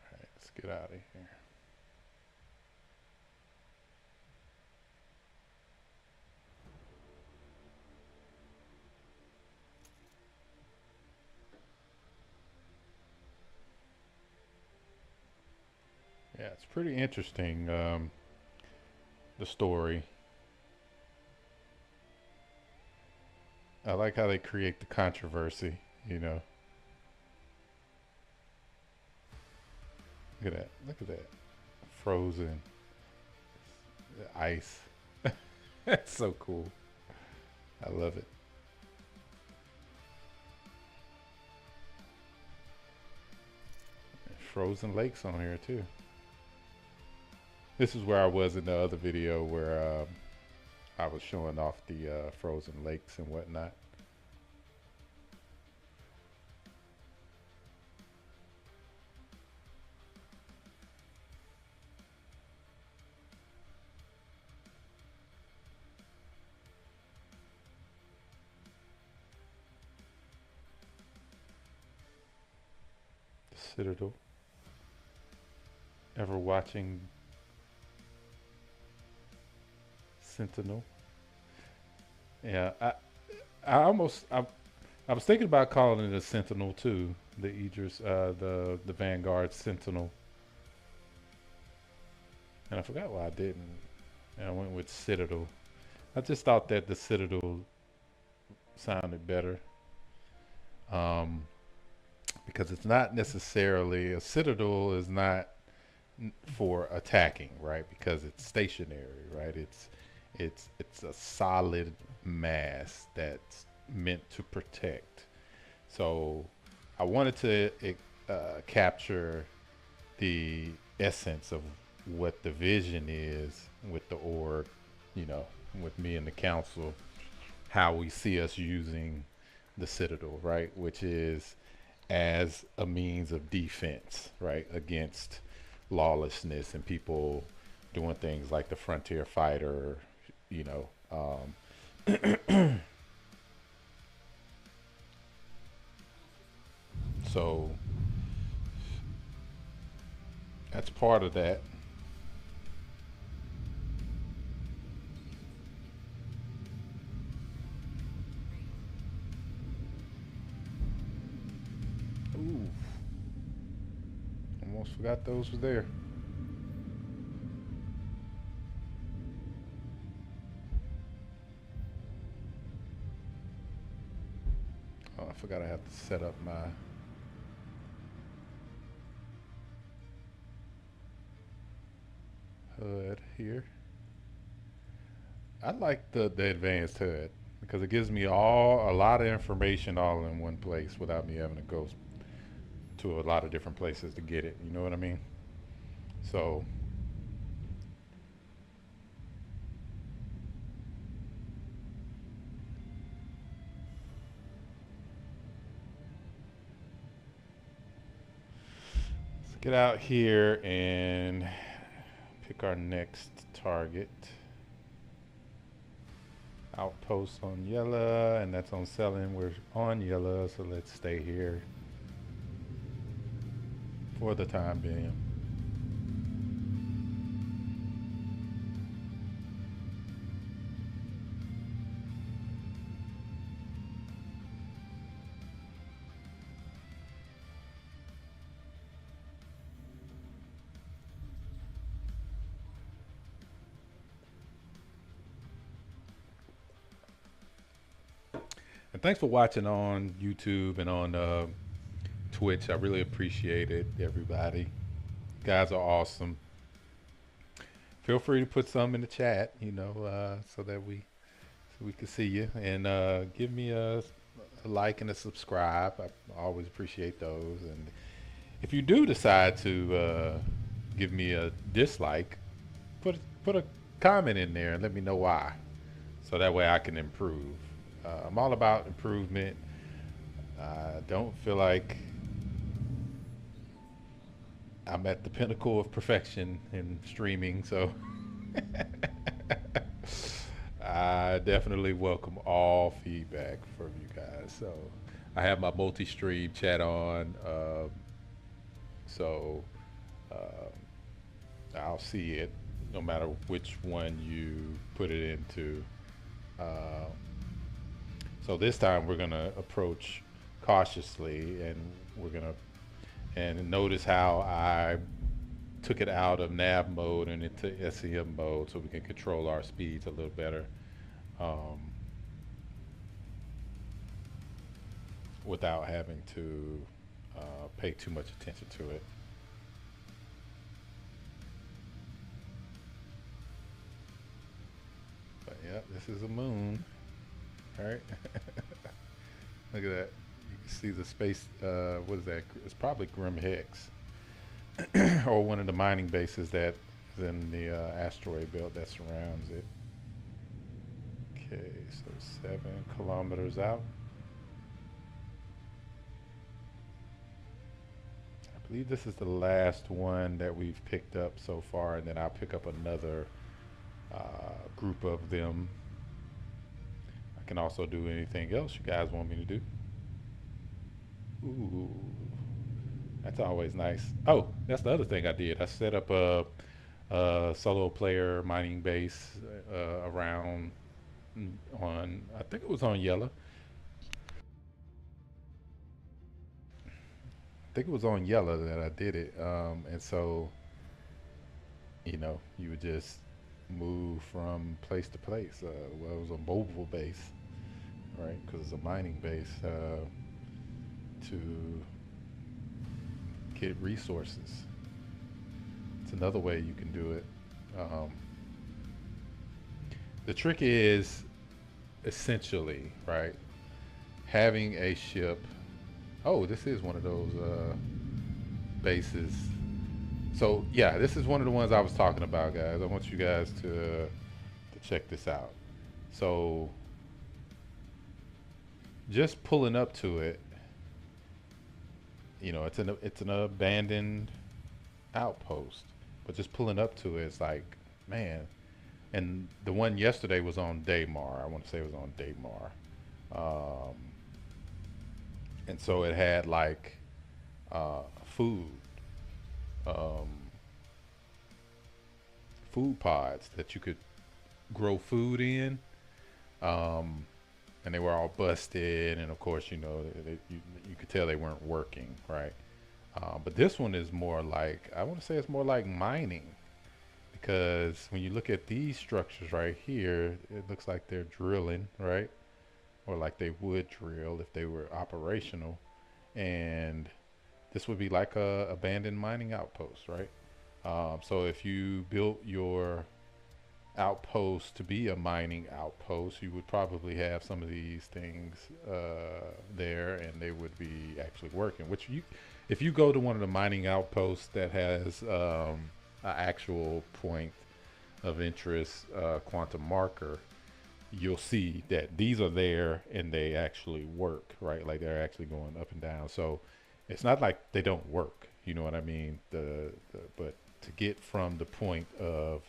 Alright, let's get out of here. Yeah, it's pretty interesting, the story. I like how they create the controversy, you know. Look at that. Look at that. Frozen. The ice. That's so cool. I love it. Frozen lakes on here too. This is where I was in the other video where I was showing off the frozen lakes and whatnot. The Citadel. Ever watching Sentinel? Yeah, I was thinking about calling it a Sentinel too. The Idris, the Vanguard Sentinel, and I forgot why I didn't. And I went with Citadel. I just thought that the Citadel sounded better, because it's not necessarily a Citadel is not for attacking, right? Because it's stationary, right? It's a solid mass that's meant to protect. So I wanted to capture the essence of what the vision is with the org, you know, with me and the council, how we see us using the Citadel, right? Which is as a means of defense, right? Against lawlessness and people doing things like the frontier fighter, you know. So that's part of that. Ooh. Almost forgot those were there. Oh, I forgot I have to set up my HUD here. I like the advanced HUD because it gives me a lot of information all in one place without me having to go to a lot of different places to get it. You know what I mean? So let's get out here and pick our next target. Outpost on yellow, and that's on selling. We're on yellow, so let's stay here for the time being. And thanks for watching on YouTube and on Twitch. I really appreciate it, everybody. You guys are awesome. Feel free to put some in the chat, so that we can see you, and give me a like and a subscribe. I always appreciate those. And if you do decide to give me a dislike, put a comment in there and let me know why, so that way I can improve. I'm all about improvement. I don't feel like I'm at the pinnacle of perfection in streaming, so I definitely welcome all feedback from you guys. So I have my multi-stream chat on, so I'll see it no matter which one you put it into. So this time we're gonna approach cautiously, and we're gonna notice how I took it out of nav mode and into SEM mode so we can control our speeds a little better, without having to pay too much attention to it. But yeah, this is a moon. All right. Look at that. You can see the space. What is that? It's probably Grim Hex, or one of the mining bases that is in the asteroid belt that surrounds it. Okay, so 7 kilometers out. I believe this is the last one that we've picked up so far, and then I'll pick up another group of them. I can also do anything else you guys want me to do. Ooh, that's always nice. Oh, that's the other thing I did. I set up a solo player mining base around on, I think it was on Yellow. I think it was on Yellow that I did it. And so, you would just move from place to place. Well, it was a mobile base, right? Because it's a mining base, to get resources. It's another way you can do it. The trick is essentially, right, having a ship. Oh, this is one of those bases. So yeah, this is one of the ones I was talking about, guys. I want you guys to check this out. So just pulling up to it, it's an abandoned outpost, but just pulling up to it, it's like, man. And the one yesterday was on Daymar. I want to say it was on Daymar. And so it had like food pods that you could grow food in, and they were all busted, and of course you could tell they weren't working right. But this one is more like, I want to say it's more like mining, because when you look at these structures right here, it looks like they're drilling, right? Or like they would drill if they were operational. And this would be like a abandoned mining outpost, right? So if you built your outpost to be a mining outpost, you would probably have some of these things there, and they would be actually working. Which if you go to one of the mining outposts that has an actual point of interest quantum marker, you'll see that these are there and they actually work, right? Like they're actually going up and down. So it's not like they don't work, you know what I mean? But to get from the point of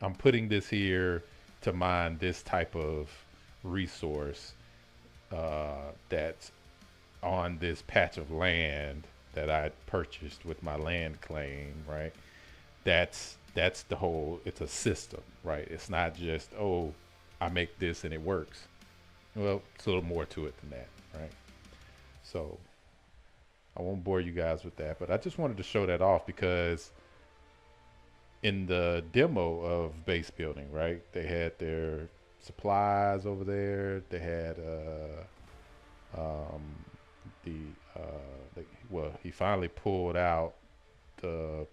I'm putting this here to mine this type of resource that's on this patch of land that I purchased with my land claim, right? That's the whole, it's a system, right? It's not just, oh, I make this and it works. Well, it's a little more to it than that, right? So I won't bore you guys with that, but I just wanted to show that off, because in the demo of base building, right, they had their supplies over there. They had the well, he finally pulled out the,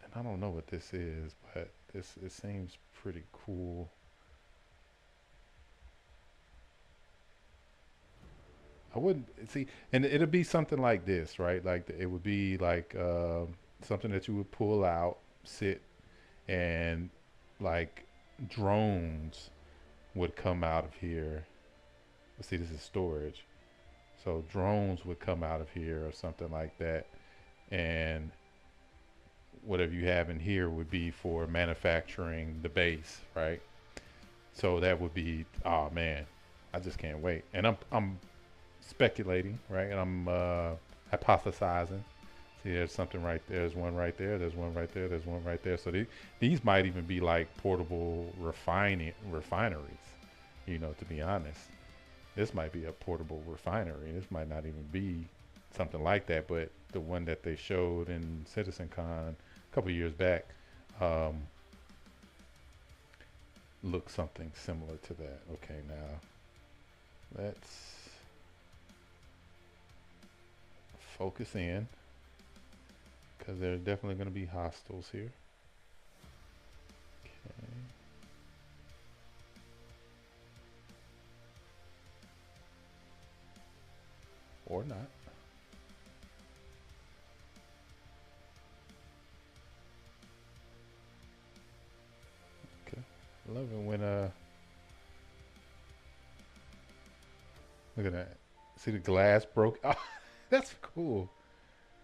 and I don't know what this is, but it seems pretty cool. I wouldn't see, and it'll be something like this, right? Like it would be like something that you would pull out, sit, and like drones would come out of here. Let's see, this is storage. So drones would come out of here or something like that, and whatever you have in here would be for manufacturing the base, right? So that would be, oh man, I just can't wait. And I'm speculating, right? And I'm hypothesizing. See, there's something right there. There's one right there. There's one right there. There's one right there. So these might even be like portable refineries. You know, to be honest, this might be a portable refinery. This might not even be something like that. But the one that they showed in CitizenCon a couple years back looks something similar to that. Okay, now let's focus in, because there's definitely going to be hostiles here. Okay. Or not. Okay. I love it when look at that. See the glass broke? Oh, that's cool.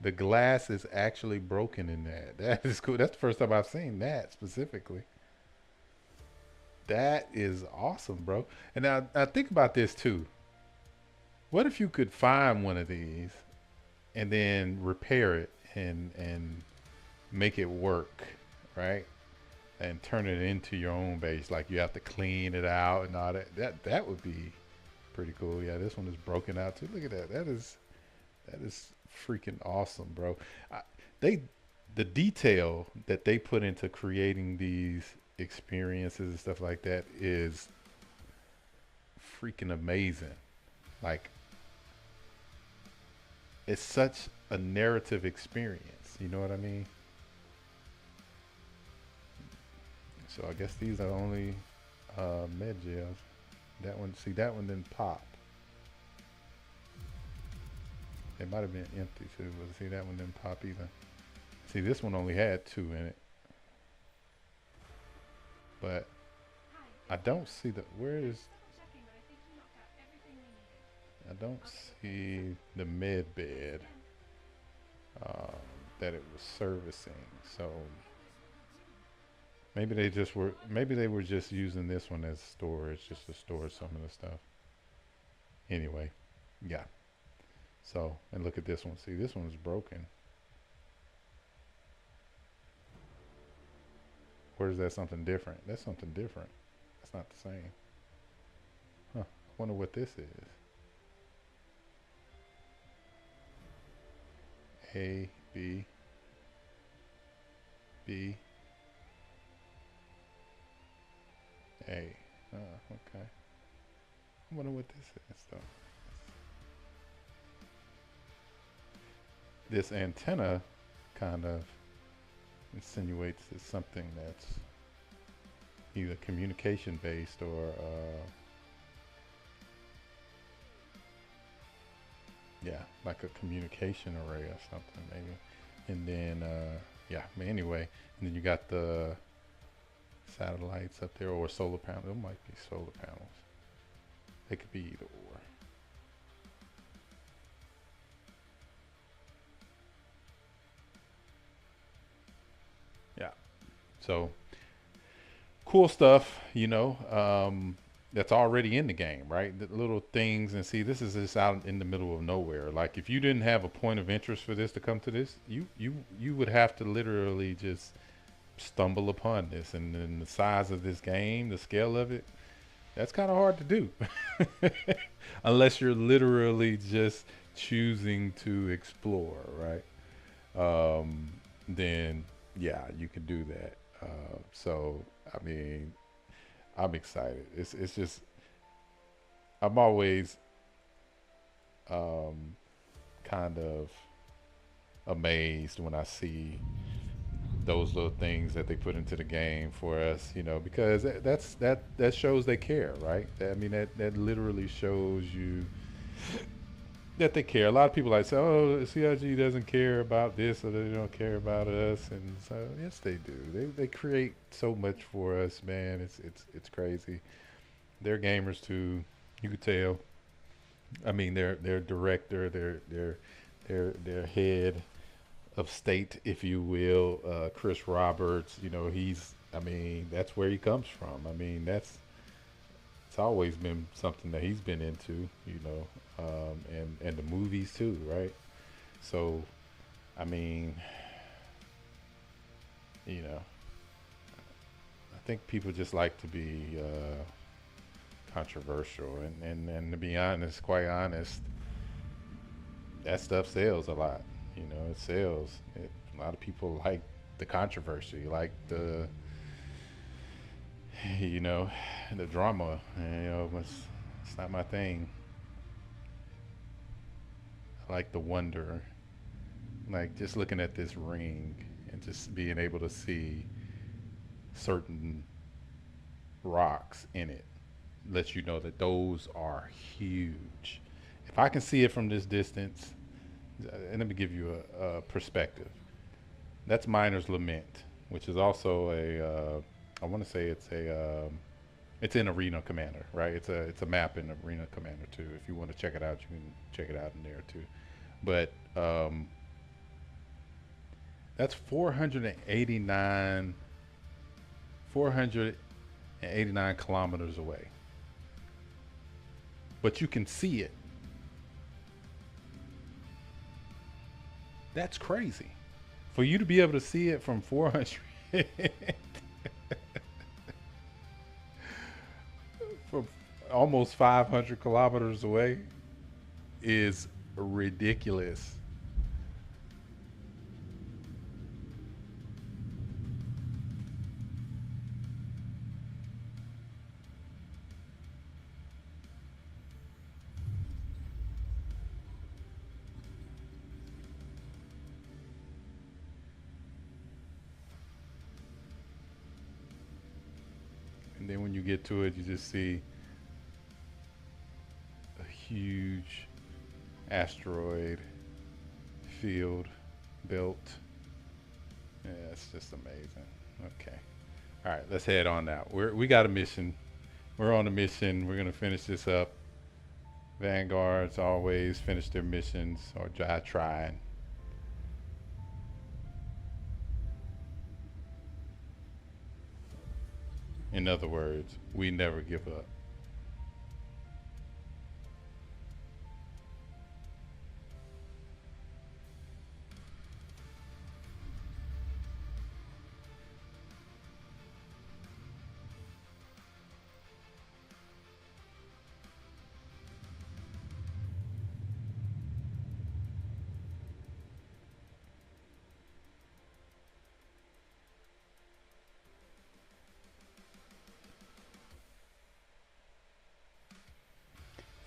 The glass is actually broken in that. That is cool. That's the first time I've seen that specifically. That is awesome, bro. And now think about this too. What if you could find one of these and then repair it and make it work, right? And turn it into your own base. Like you have to clean it out and all that. That would be pretty cool. Yeah, this one is broken out too. Look at that. That is freaking awesome, bro. The detail that they put into creating these experiences and stuff like that is freaking amazing. Like, it's such a narrative experience. You know what I mean? So I guess these are only med gels. That one, see, that one didn't pop. It might have been empty too, but see, that one didn't pop either. See, this one only had 2 in it. But I don't see the, where is, I don't see the med bed that it was servicing. So maybe they were just using this one as storage, just to store some of the stuff. Anyway, yeah. So, and look at this one. See, this one's broken. Where's that something different? That's something different. That's not the same. Huh. I wonder what this is. A, B, B, A. Oh, okay. I wonder what this is, though. This antenna kind of insinuates it's something that's either communication based or yeah, like a communication array or something maybe. And then yeah, but anyway, and then you got the satellites up there, or solar panels. It might be solar panels. They could be either or. Yeah. So cool stuff, you know, that's already in the game, right? The little things, and see, this is just out in the middle of nowhere. Like if you didn't have a point of interest for this to come to this, you would have to literally just stumble upon this. And then the size of this game, the scale of it, that's kind of hard to do. Unless you're literally just choosing to explore, right? Then yeah, you can do that. So I mean, I'm excited. It's just, I'm always kind of amazed when I see those little things that they put into the game for us, you know, because that shows they care, right? I mean, that literally shows you that they care. A lot of people like say, "Oh, CIG doesn't care about this, or they don't care about us," and so yes, they do. They create so much for us, man. It's crazy. They're gamers too. You could tell. I mean, their director, their head of state, if you will, Chris Roberts. You know, I mean, that's where he comes from. I mean, it's always been something that he's been into. You know, and the movies too, right? So, I mean, you know, I think people just like to be controversial, and to be honest, quite honest, that stuff sells a lot. You know, it sells. A lot of people like the controversy, like the, you know, the drama. And, you know, it's not my thing. I like the wonder, like just looking at this ring and just being able to see certain rocks in it lets you know that those are huge. If I can see it from this distance, and let me give you a perspective. That's Miner's Lament, which is also I want to say it's in Arena Commander, right? It's a map in Arena Commander too. If you want to check it out, you can check it out in there too. But that's 489 kilometers away. But you can see it. That's crazy. For you to be able to see it from 400 from almost 500 kilometers away is ridiculous. And then when you get to it, you just see a huge asteroid field belt. Yeah, it's just amazing. Okay. All right, let's head on out. We got a mission. We're on a mission. We're gonna finish this up. Vanguards always finish their missions, or try. In other words, we never give up.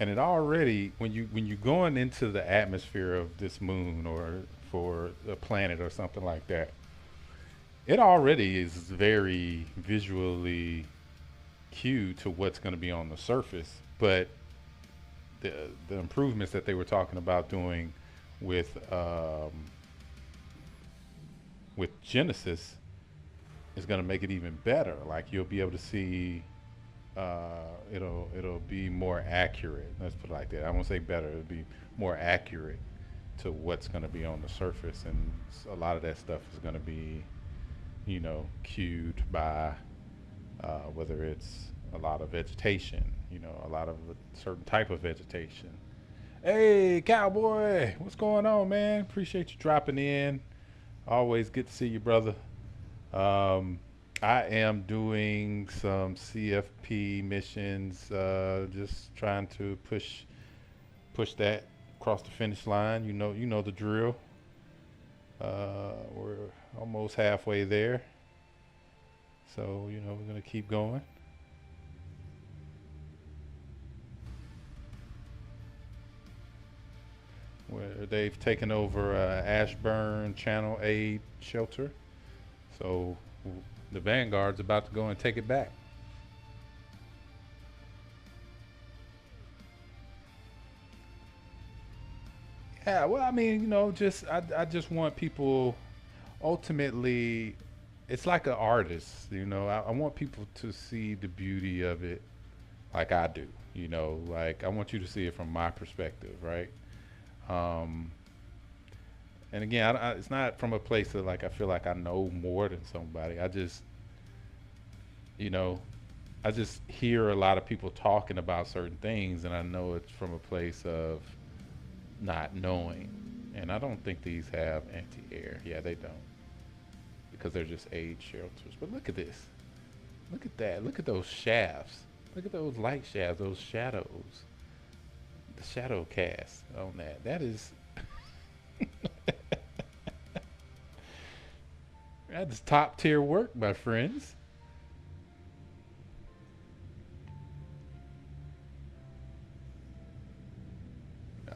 And it already, when you going into the atmosphere of this moon, or for a planet or something like that, it already is very visually cued to what's going to be on the surface. But the improvements that they were talking about doing with Genesis is going to make it even better. Like, you'll be able to see, it'll be more accurate. Let's put it like that. I won't say better. It'll be more accurate to what's going to be on the surface, and a lot of that stuff is going to be, you know, cued by whether it's a lot of vegetation, you know, a lot of a certain type of vegetation. Hey, cowboy, what's going on, man? Appreciate you dropping in. Always good to see you, brother. I am doing some CFP missions, just trying to push that across the finish line. You know the drill. We're almost halfway there, so you know we're gonna keep going. where they've taken over Ashburn Channel Aid shelter. So the Vanguard's about to go and take it back. Yeah, well, I mean, just I just want people. Ultimately, it's like an artist. I want people to see the beauty of it, like I do. Like I want you to see it from my perspective, right? Um, and again, it's not from a place of like I feel like I know more than somebody. You know, I just hear a lot of people talking about certain things, and I know it's from a place of not knowing. And I don't think these have anti-air. Yeah, they don't, because they're just aid shelters. But look at this. Look at that. Look at those shafts. Look at those light shafts, those shadows. The shadow cast on that. That is that is top tier work, my friends. Uh,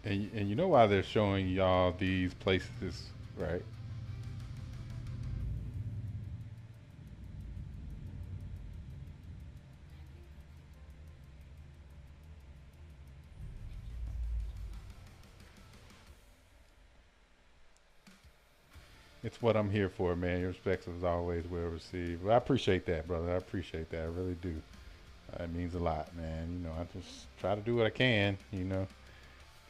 and you know why they're showing y'all these places, right? It's what I'm here for, man. Your respect is always well received. Well, I appreciate that, brother. I appreciate that. I really do. It means a lot, man. I just try to do what I can.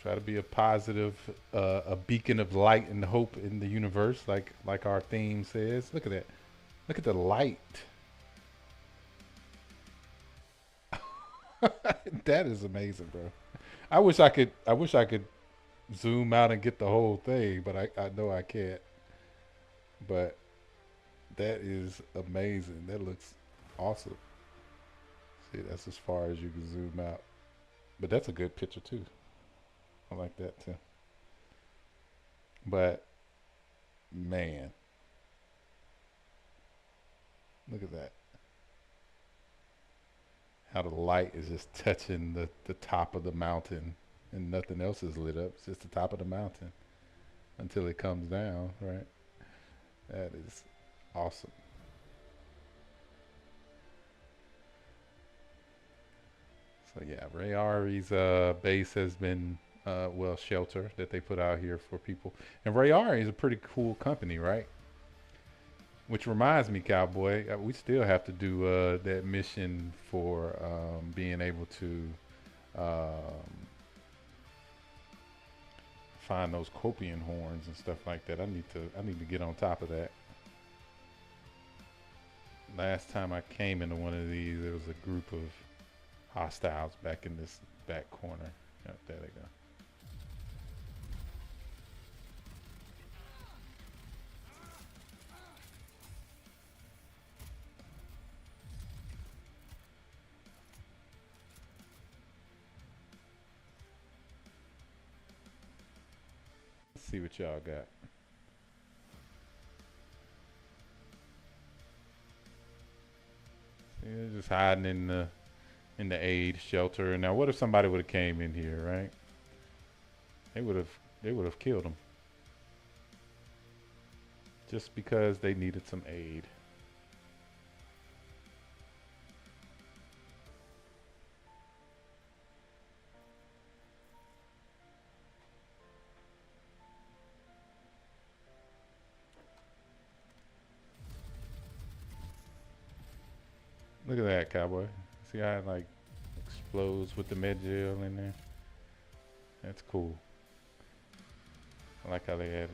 Try to be a positive, a beacon of light and hope in the universe, like our theme says. Look at that. Look at the light. That is amazing, bro. I wish I could. I wish I could zoom out and get the whole thing, but I know I can't. But that is amazing. That looks awesome. See, that's as far as you can zoom out. But that's a good picture too. I like that too. But man, look at that. How the light is just touching the top of the mountain and nothing else is lit up. It's just the top of the mountain until it comes down, right? That is awesome. So yeah, Ray Ari's base has been shelter that they put out here for people. And Ray Ari is a pretty cool company, right? Which reminds me, Cowboy, we still have to do that mission for being able to find those Copian horns and stuff like that. I need to get on top of that. Last time I came into one of these, there was a group of hostiles back in this back corner. Yep, there they go. Let's see what y'all got. See, they're just hiding in the aid shelter. Now, what if somebody would have came in here, right? They would have killed them just because they needed some aid. Look at that, Cowboy. See how it like explodes with the med gel in there? That's cool. I like how they added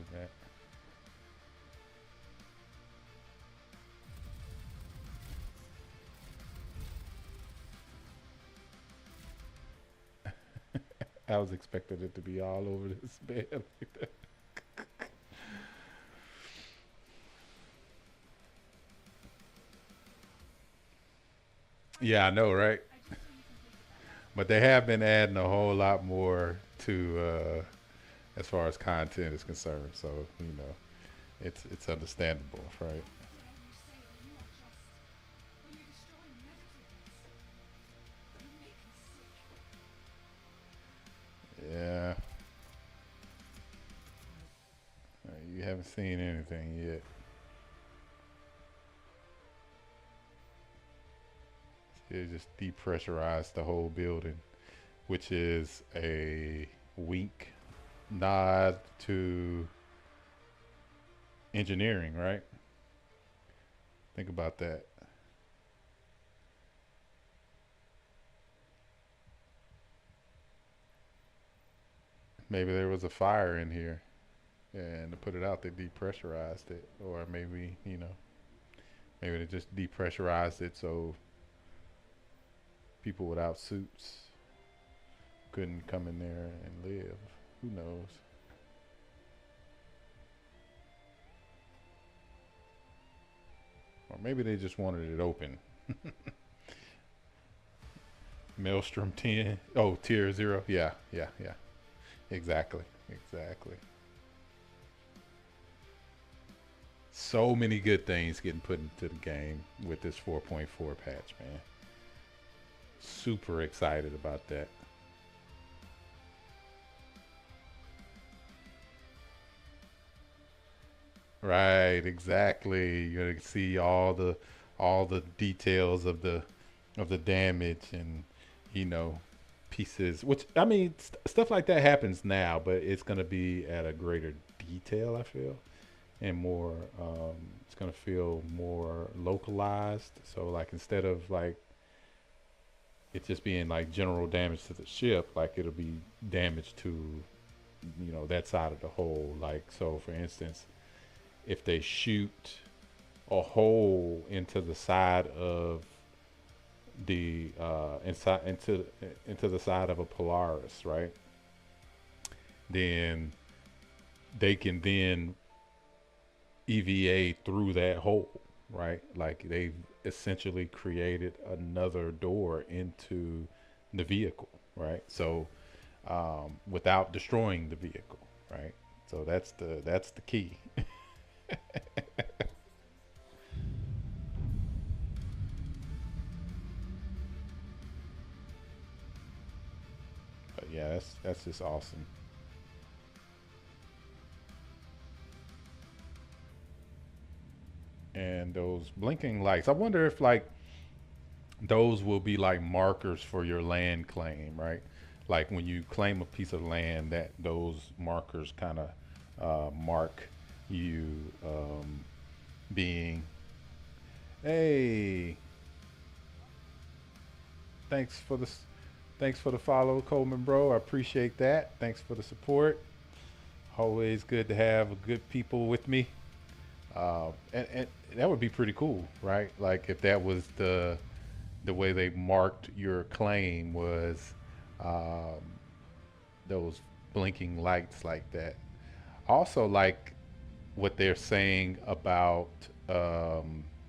that. I was expecting it to be all over this bed like that. Yeah, I know, right? But they have been adding a whole lot more to as far as content is concerned. So you know, it's understandable, right? Yeah. You haven't seen anything yet. It just depressurized the whole building, which is a wink nod to engineering, right? Think about that. Maybe there was a fire in here, and to put it out, they depressurized it, or maybe you know, maybe they just depressurized it so people without suits couldn't come in there and live. Who knows? Or maybe they just wanted it open. Maelstrom 10. Oh, tier 0. Yeah, yeah, yeah. Exactly. Exactly. So many good things getting put into the game with this 4.4 patch, man. Super excited about that. Right, exactly. You're gonna see all the details of the damage and you know pieces. Which I mean, stuff like that happens now, but it's gonna be at a greater detail. I feel, and more. It's gonna feel more localized. So like instead of like it just being like general damage to the ship, like it'll be damage to you know that side of the hull. Like so, for instance, if they shoot a hole into the side of the inside into the side of a Polaris, right? Then they can then EVA through that hole, right? Like they've essentially created another door into the vehicle, right? So without destroying the vehicle, right? So that's the key. But yeah, that's just awesome. And those blinking lights, I wonder if like those will be like markers for your land claim, right? Like when you claim a piece of land, that those markers kind of mark you being, hey, thanks for the thanks for the follow, Coleman, bro. I appreciate that. Thanks for the support. Always good to have good people with me. And that would be pretty cool, right? Like if that was the way they marked your claim was um, those blinking lights like that. Also, like what they're saying about.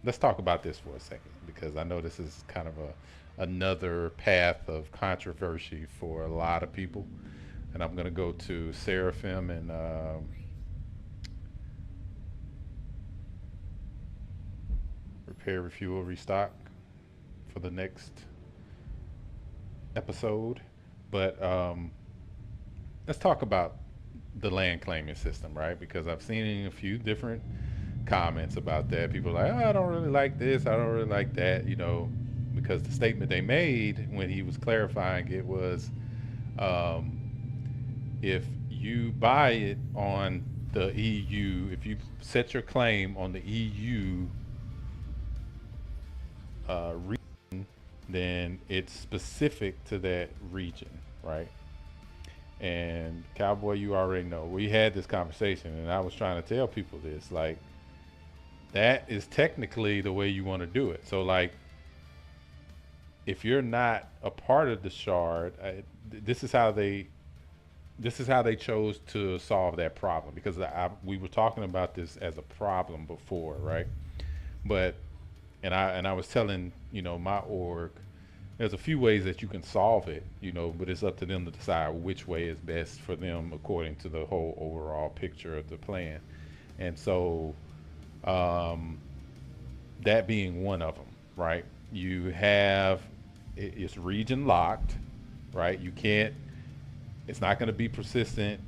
Let's talk about this for a second because I know this is kind of a another path of controversy for a lot of people, and I'm gonna go to Seraphim and repair, refuel, restock for the next episode. But let's talk about the land claiming system, right? Because I've seen a few different comments about that. People are like, oh, I don't really like this, I don't really like that, you know, because the statement they made when he was clarifying it was um, if you buy it on the EU, if you set your claim on the EU region, then it's specific to that region, right? And Cowboy, you already know we had this conversation, and I was trying to tell people this, like that is technically the way you want to do it. So like if you're not a part of the shard, this is how they chose to solve that problem, because we were talking about this as a problem before, right? But and I was telling you know my org there's a few ways that you can solve it, but it's up to them to decide which way is best for them according to the whole overall picture of the plan. And so, um, that being one of them, right? You have it's region locked, right? You can't. It's not going to be persistent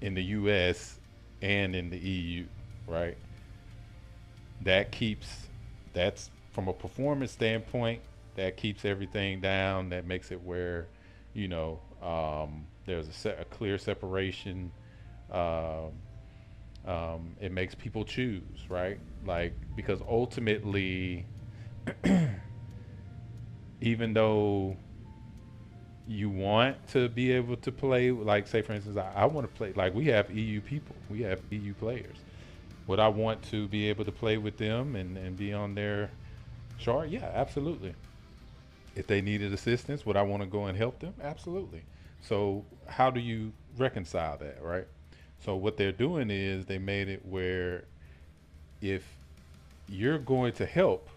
in the U.S. and in the EU, right? That keeps that's from a performance standpoint. That keeps everything down. That makes it where, there's a clear separation. Um, it makes people choose, right? Like, because ultimately, even though you want to be able to play, like, say for instance, I want to play, like, we have EU people, we have EU players. Would I want to be able to play with them and be on their chart? Yeah, absolutely. If they needed assistance, would I want to go and help them? Absolutely. So how do you reconcile that, right? So what they're doing is they made it where if you're going to help,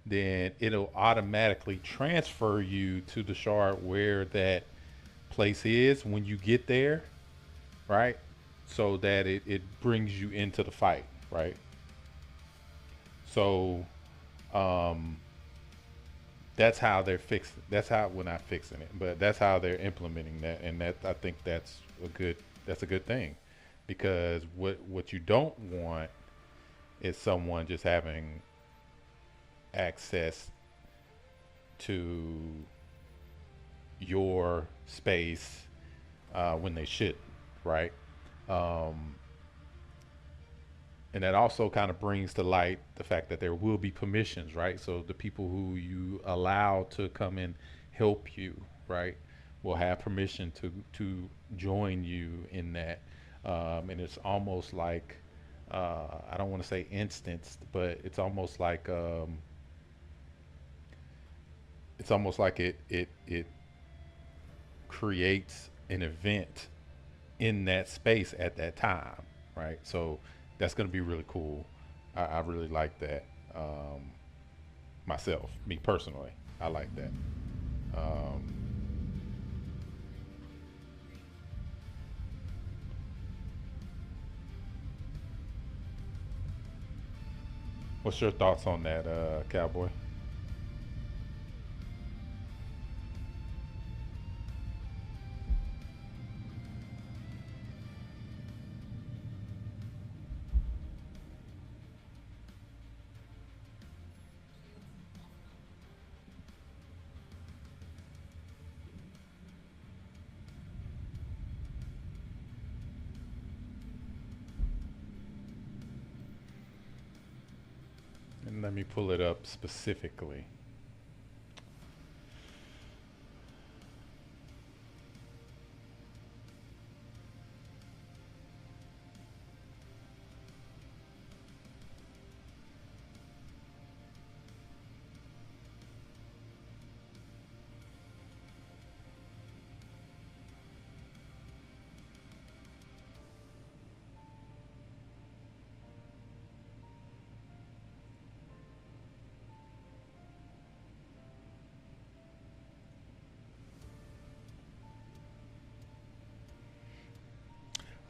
then it'll automatically transfer you to the shard where that place is when you get there, right? So that it brings you into the fight, right? So um, that's how they're fixing. That's how we're not fixing it, but that's how they're implementing that, and that I think that's a good thing, because what you don't want is someone just having access to your space when they should, right? Um, and that also kind of brings to light the fact that there will be permissions, right? So the people who you allow to come and help you, right, will have permission to join you in that. And it's almost like I don't want to say instanced, but it's almost like it creates an event in that space at that time, right? So that's going to be really cool. I really like that. Myself, me personally, I like that. Um, what's your thoughts on that, Cowboy? And let me pull it up specifically.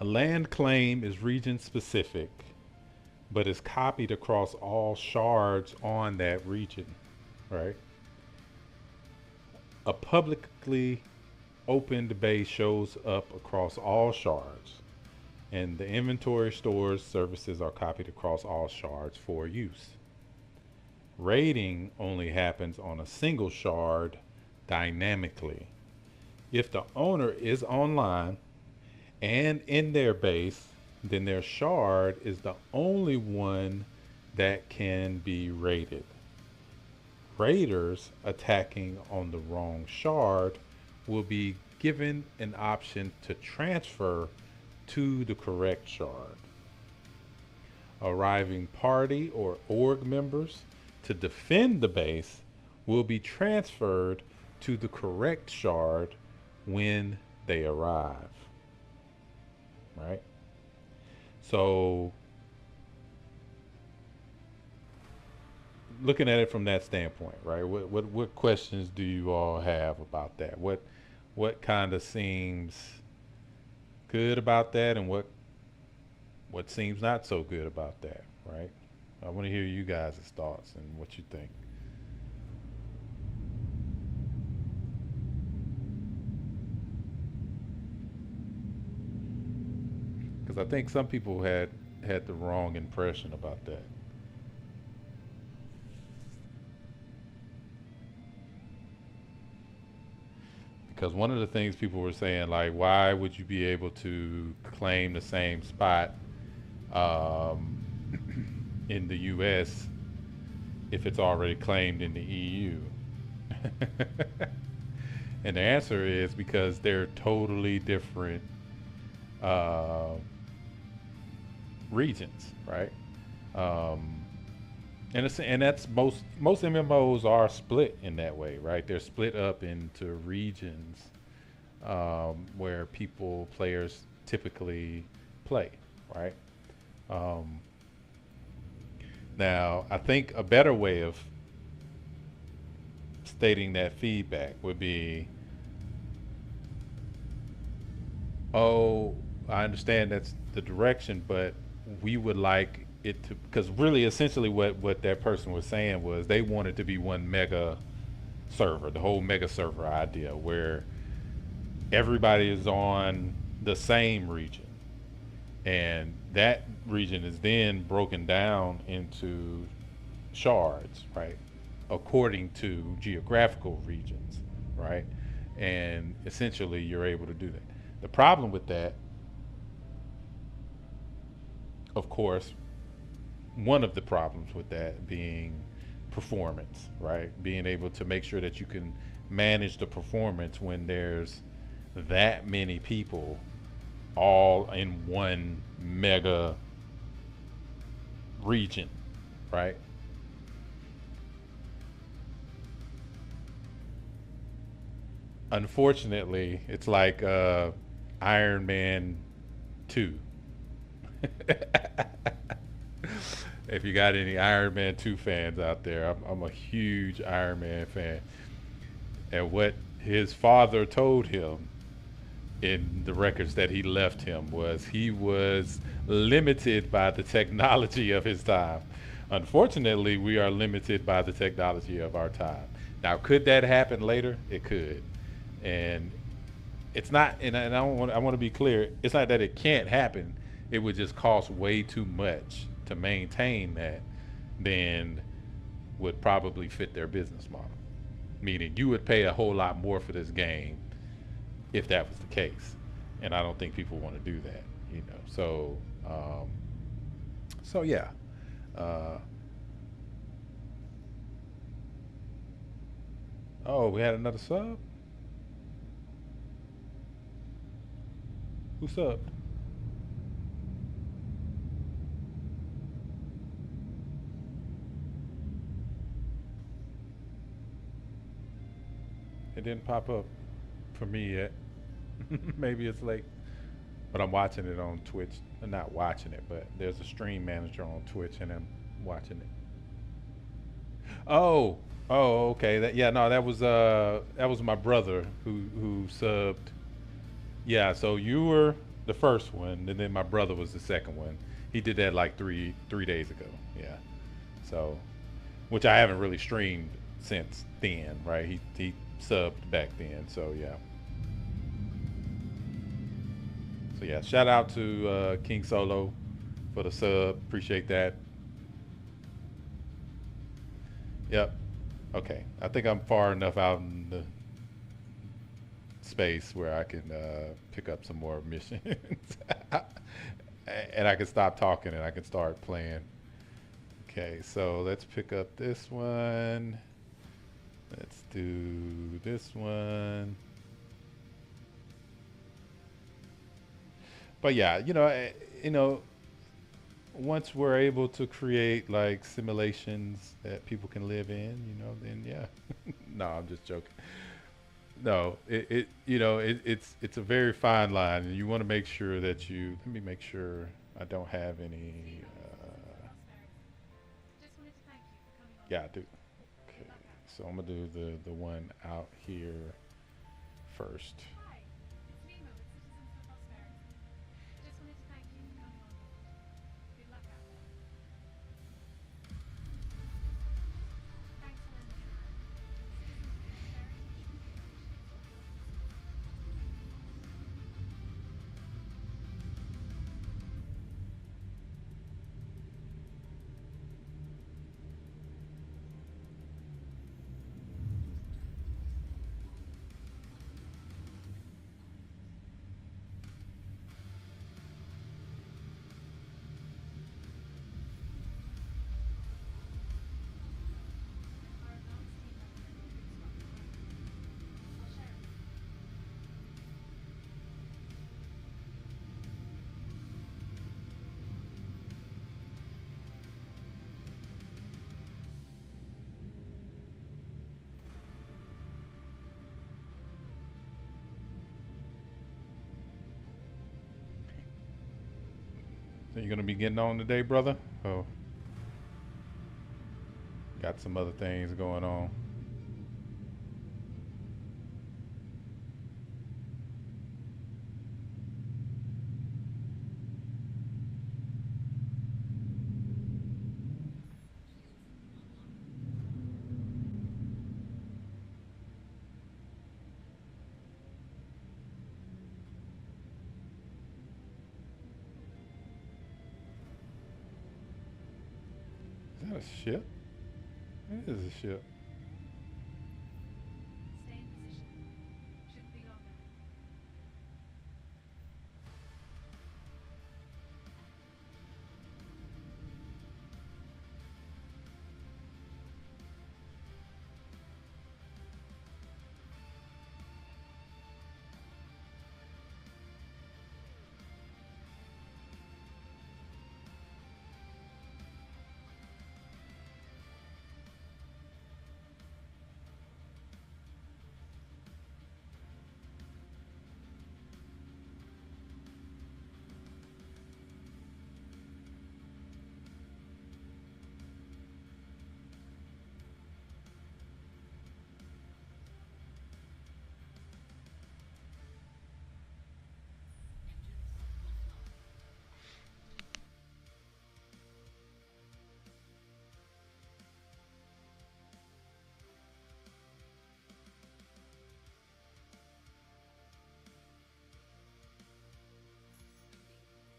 A land claim is region specific, but is copied across all shards on that region, right? A publicly opened base shows up across all shards, and the inventory, stores, services are copied across all shards for use. Raiding only happens on a single shard dynamically. If the owner is online and in their base, then their shard is the only one that can be raided. Raiders attacking on the wrong shard will be given an option to transfer to the correct shard. Arriving party or org members to defend the base will be transferred to the correct shard when they arrive. Right? So looking at it from that standpoint, right? What questions do you all have about that? What kind of seems good about that, and what seems not so good about that, right? I want to hear you guys' thoughts and what you think. Because I think some people had the wrong impression about that. Because one of the things people were saying, like, why would you be able to claim the same spot um, in the U.S. if it's already claimed in the EU? And the answer is because they're totally different uh, regions, right? Um, and that's most MMOs are split in that way, right? They're split up into regions where players typically play, right? Um, Now, I think a better way of stating that feedback would be, oh, I understand that's the direction, but we would like it to, because really essentially what that person was saying was they wanted to be one mega server, the whole mega server idea where everybody is on the same region. And that region is then broken down into shards, right? According to geographical regions, right? And essentially you're able to do that. The problem with that, of course, one of the problems with that being performance, right? Being able to make sure that you can manage the performance when there's that many people all in one mega region, right? Unfortunately, it's like Iron Man 2. If you got any Iron Man 2 fans out there, I'm a huge Iron Man fan. And what his father told him in the records that he left him was he was limited by the technology of his time. Unfortunately, we are limited by the technology of our time. Now, could that happen later? It could. And it's not, and I want to be clear, it's not that it can't happen. It would just cost way too much to maintain that than would probably fit their business model. Meaning you would pay a whole lot more for this game if that was the case. And I don't think people want to do that, you know. So yeah. Oh, we had another sub? Who subbed? It didn't pop up for me yet. Maybe it's late. But I'm watching it on Twitch. Not watching it, but there's a stream manager on Twitch and I'm watching it. Oh, okay. That was my brother who subbed. Yeah, so you were the first one, and then my brother was the second one. He did that like three days ago. Yeah. So, which I haven't really streamed since then, right? He subbed back then. So yeah. So yeah, shout out to King Solo for the sub. Appreciate that. Yep. Okay. I think I'm far enough out in the space where I can pick up some more missions. And I can stop talking and I can start playing. Okay, so let's pick up this one. Let's do this one. But yeah, once we're able to create like simulations that people can live in, then yeah. No, I'm just joking. No, it's a very fine line, and you want to make sure that let me make sure I don't have any. Yeah, I do. Okay, so I'm gonna do the one out here first. Hi, it's me, Mo, with Citizens for Prosperity. I just wanted to thank you for coming on board. Good luck out there. Thanks for lending a hand. Citizens for Prosperity should be our advanced team recommended a good spot to camp. I'll share it. So you're gonna be getting on today, brother? Oh, got some other things going on. Is that a ship? It is a ship. Stay in position. Shouldn't be long now.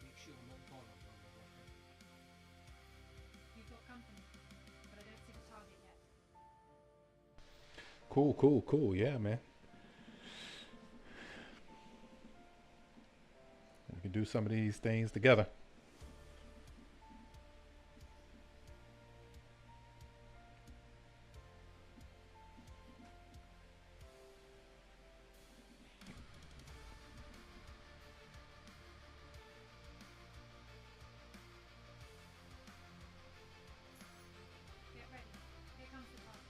Make sure I'm not bothered when we're working. You've got company, but I don't see the target yet. Cool, cool, cool. Yeah, man. We can do some of these things together. Get ready. Here comes the target.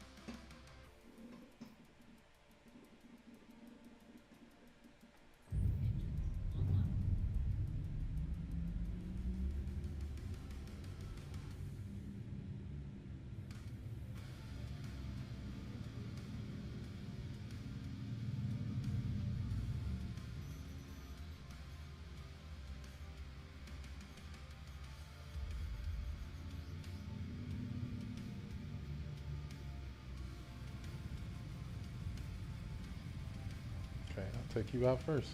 Okay, I'll take you out first.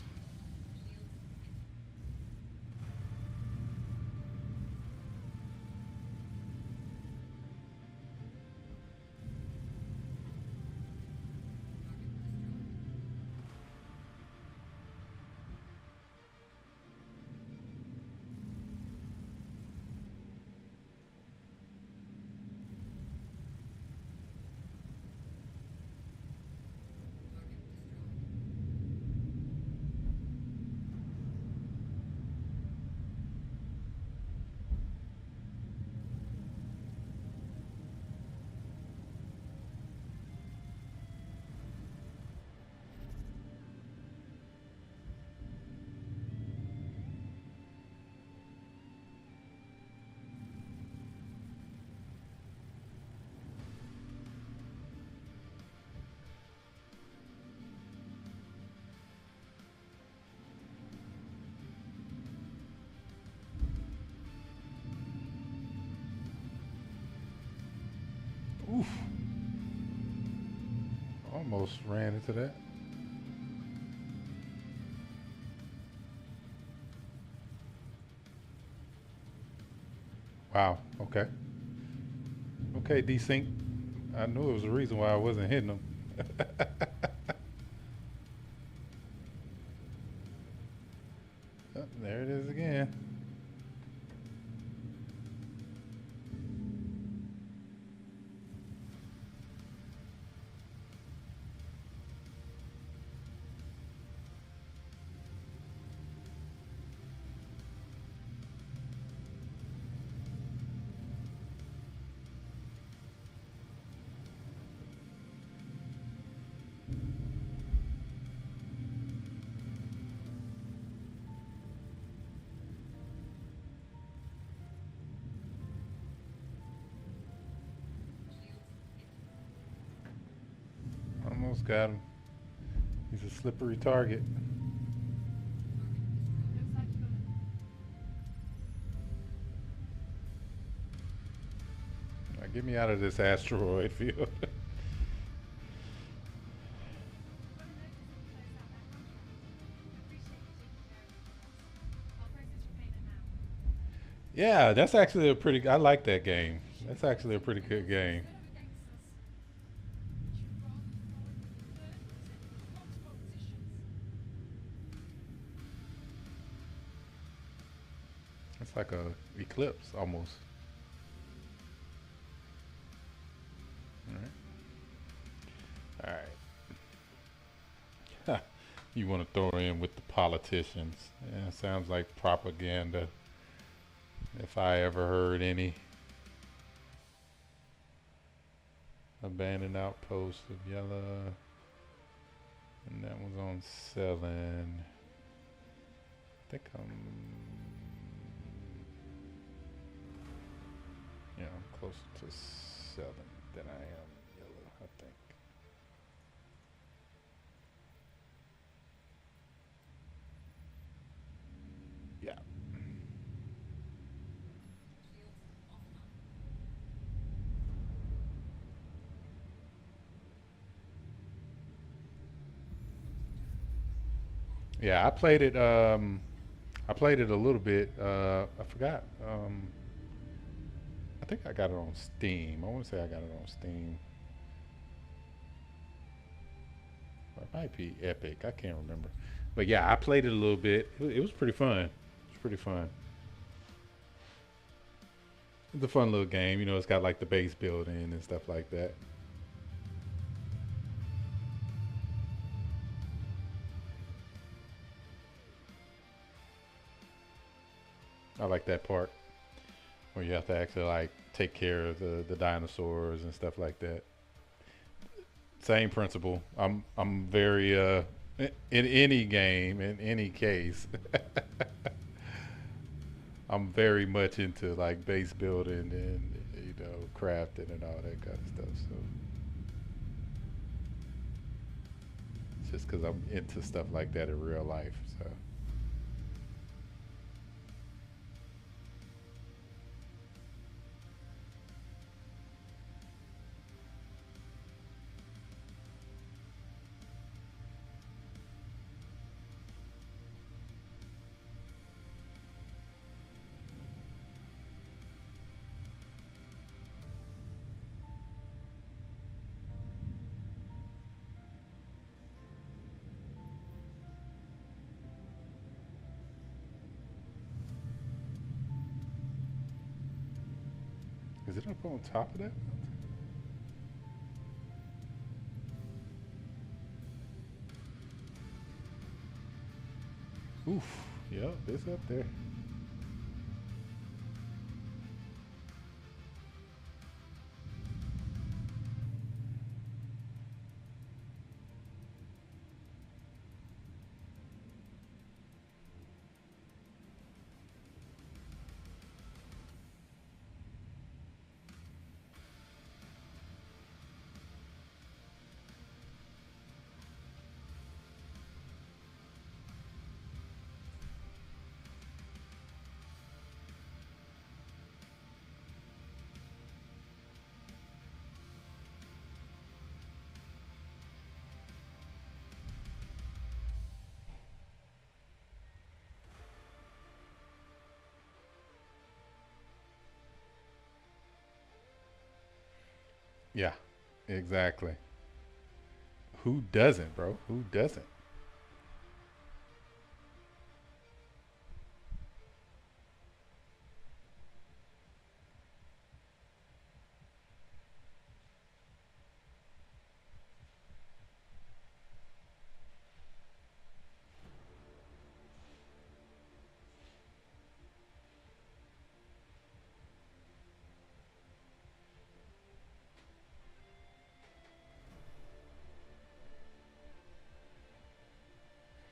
Oof. Almost ran into that. Wow. Okay. Okay, desync. I knew it was a reason why I wasn't hitting them. Oh, there it is again. Almost got him. He's a slippery target. Looks like you're gonna. Now get me out of this asteroid field. Yeah, that's actually a pretty. I like that game. That's actually a pretty good game. It's like a eclipse almost. All right. All right. You want to throw in with the politicians? Yeah, sounds like propaganda. If I ever heard any. Abandoned outpost of yellow. And that was on 7. I think I'm closer to 7 than I am yellow, I think. Yeah. Yeah, I played it. I played it a little bit. I forgot. I think I got it on Steam. I want to say I got it on Steam. Or it might be Epic. I can't remember. But yeah, I played it a little bit. It was pretty fun. It was pretty fun. It's a fun little game. You know, it's got like the base building and stuff like that. I like that part where you have to actually like take care of the dinosaurs and stuff like that. Same principle. I'm very in any game, in any case. I'm very much into like base building and crafting and all that kind of stuff. So it's just because I'm into stuff like that in real life. So. Is it up on top of that? Oof. Yep, it's up there. Yeah, exactly. Who doesn't, bro? Who doesn't? Am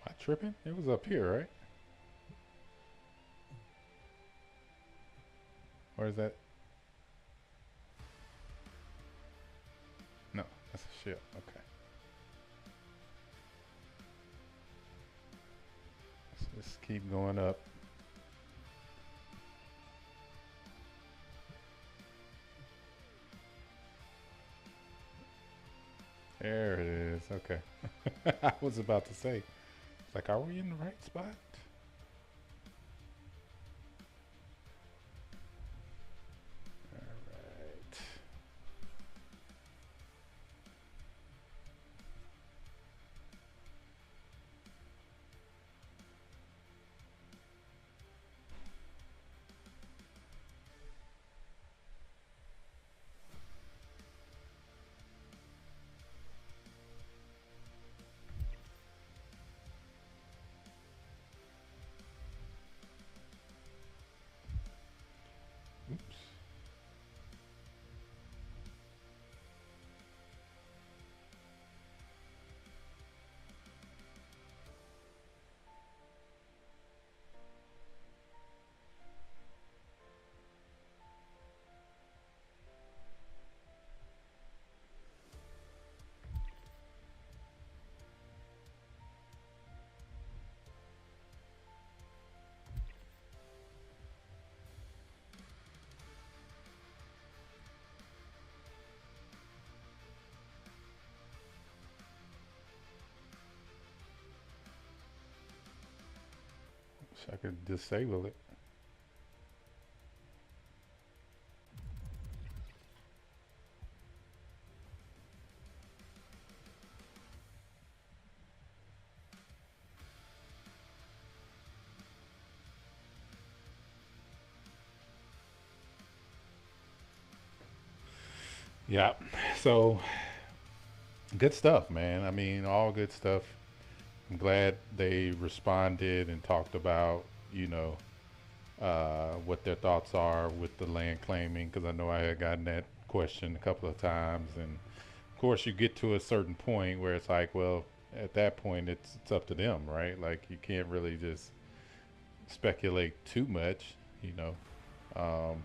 I tripping? It was up here, right? Or is that? No, that's a ship. Okay. Let's just keep going up. There it is. Okay. I was about to say, like, are we in the right spot? All right. Oops. Wish I could disable it. Yeah. So good stuff, man. I mean, all good stuff. I'm glad they responded and talked about, what their thoughts are with the land claiming, because I know I had gotten that question a couple of times. And of course, you get to a certain point where it's like, well, at that point, it's up to them, right? Like, you can't really just speculate too much, you know. Um,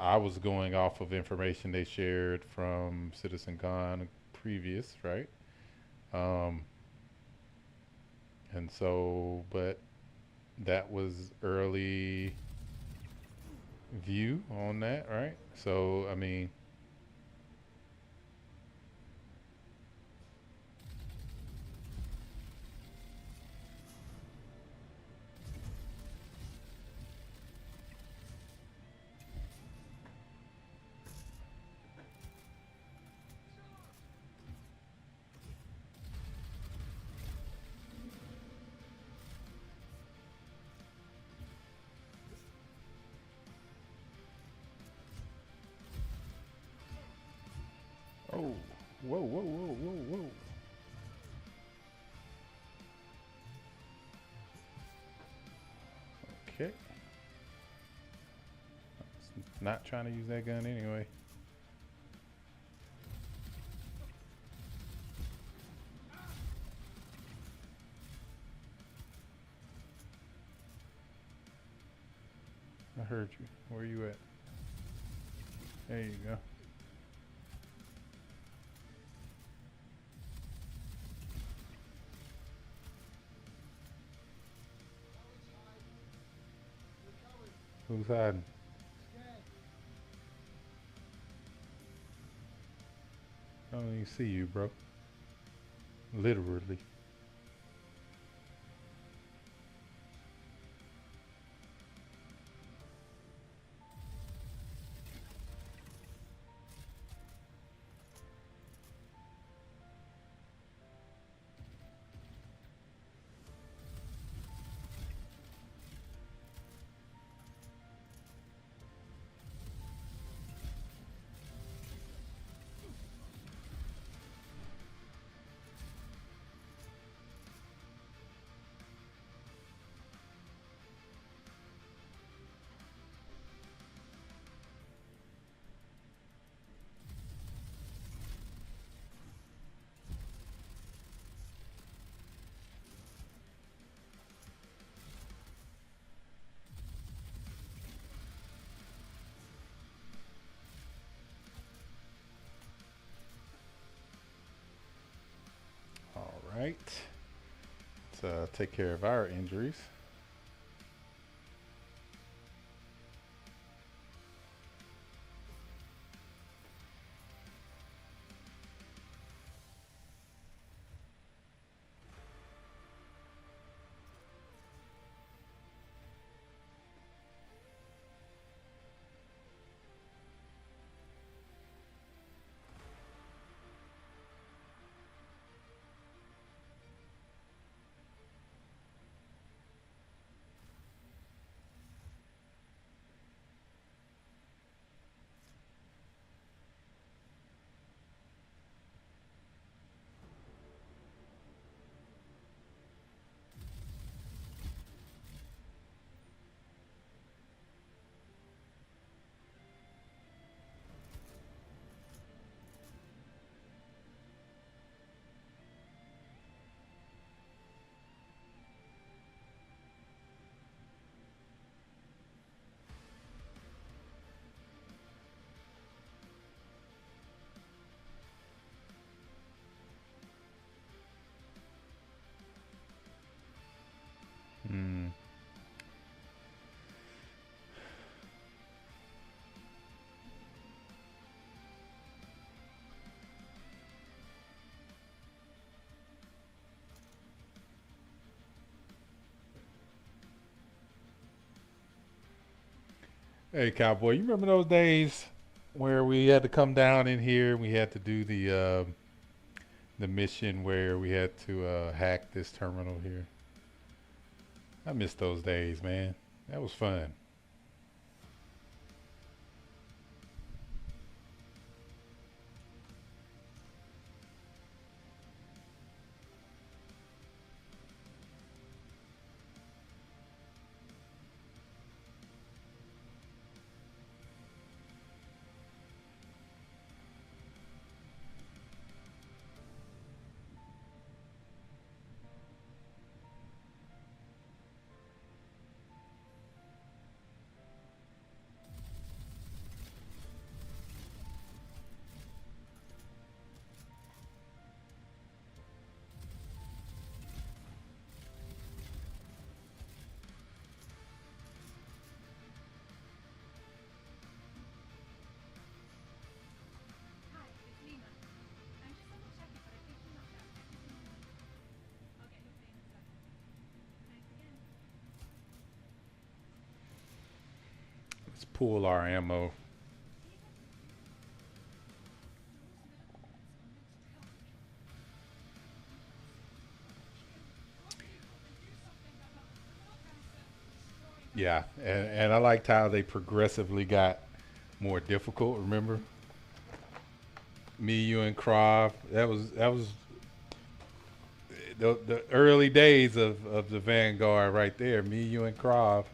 I was going off of information they shared from Citizen Con previous, right? Um, and so, but that was early view on that, right? So, I mean, oh, whoa, whoa, whoa, whoa, whoa. Okay. Not trying to use that gun anyway. I heard you. Where you at? There you go. Who's hiding? I don't even see you, bro. Literally. right. Let's take care of our injuries. Hmm. Hey, Cowboy, you remember those days where we had to come down in here? We had to do the mission where we had to hack this terminal here. I miss those days, man. That was fun. Hi, it's Lena. I'm just double checking, but I think you knocked out everything you need. I'll get your pay in a second. Thanks again. Let's pull our ammo. Yeah, and I liked how they progressively got more difficult. Remember, me, you, and Croft. That was the early days of the Vanguard right there. Me, you, and Croft.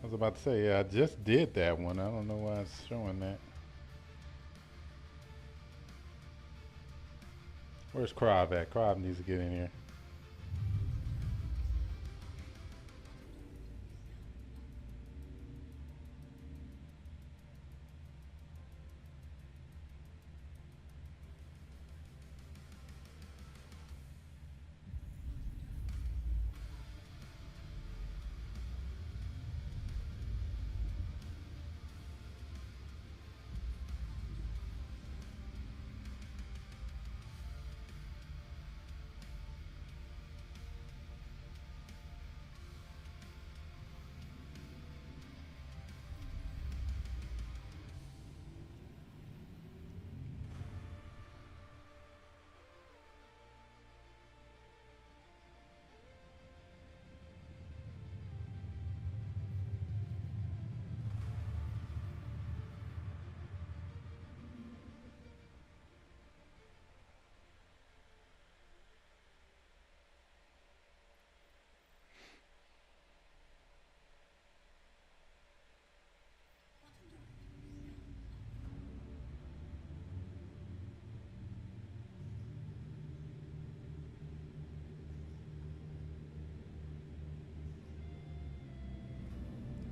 was about to say, yeah, I just did that one. I don't know why it's showing that. Where's Krav at? Krav needs to get in here.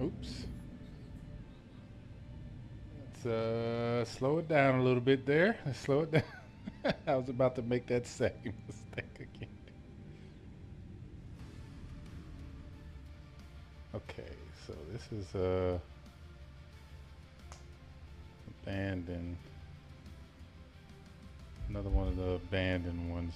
Oops. Let's slow it down a little bit there. Let's slow it down. I was about to make that same mistake again. Okay, so this is abandoned. Another one of the abandoned ones.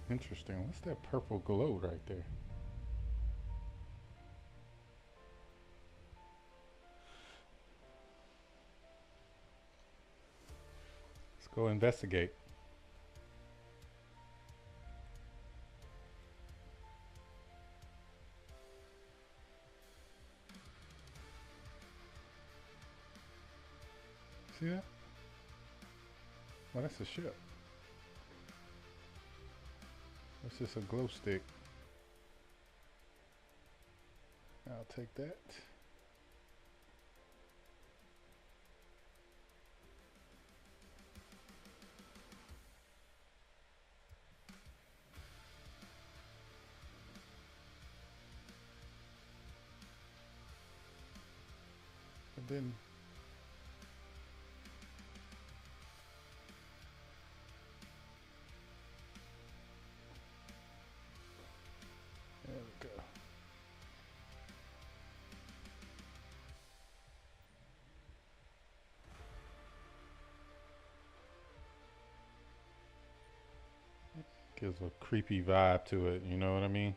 Interesting. What's that purple glow right there? Let's go investigate. See that? Oh, that's a ship. That's just a glow stick. I'll take that. And then there we go. Gives a creepy vibe to it, you know what I mean?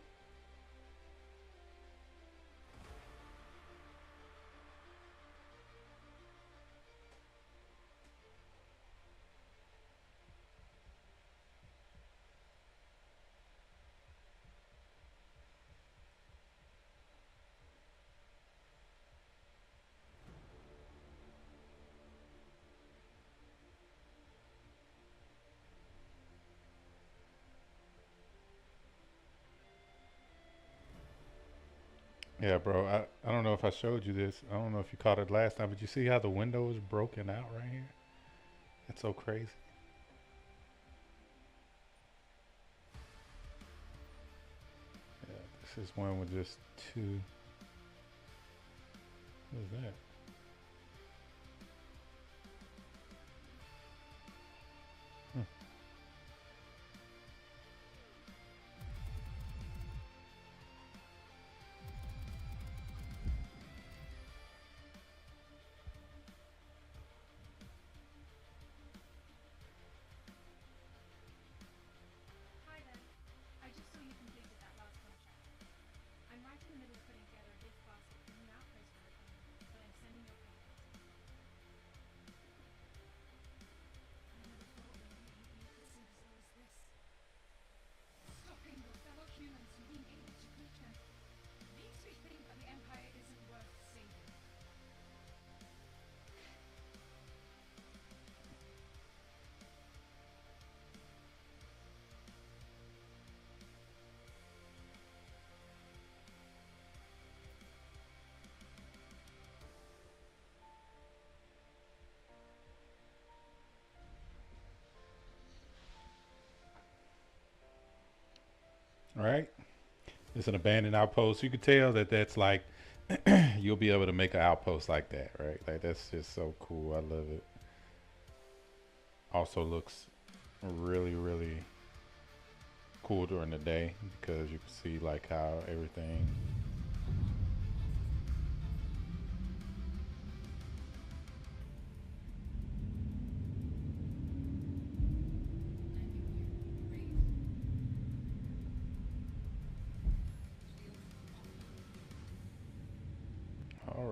Yeah, bro. I don't know if I showed you this. I don't know if you caught it last time, but you see how the window is broken out right here? That's so crazy. Yeah, this is one with just two. What is that? right? It's an abandoned outpost. You could tell that that's like, you'll be able to make an outpost like that, right? Like that's just so cool. I love it. Also looks really, really cool during the day because you can see like how everything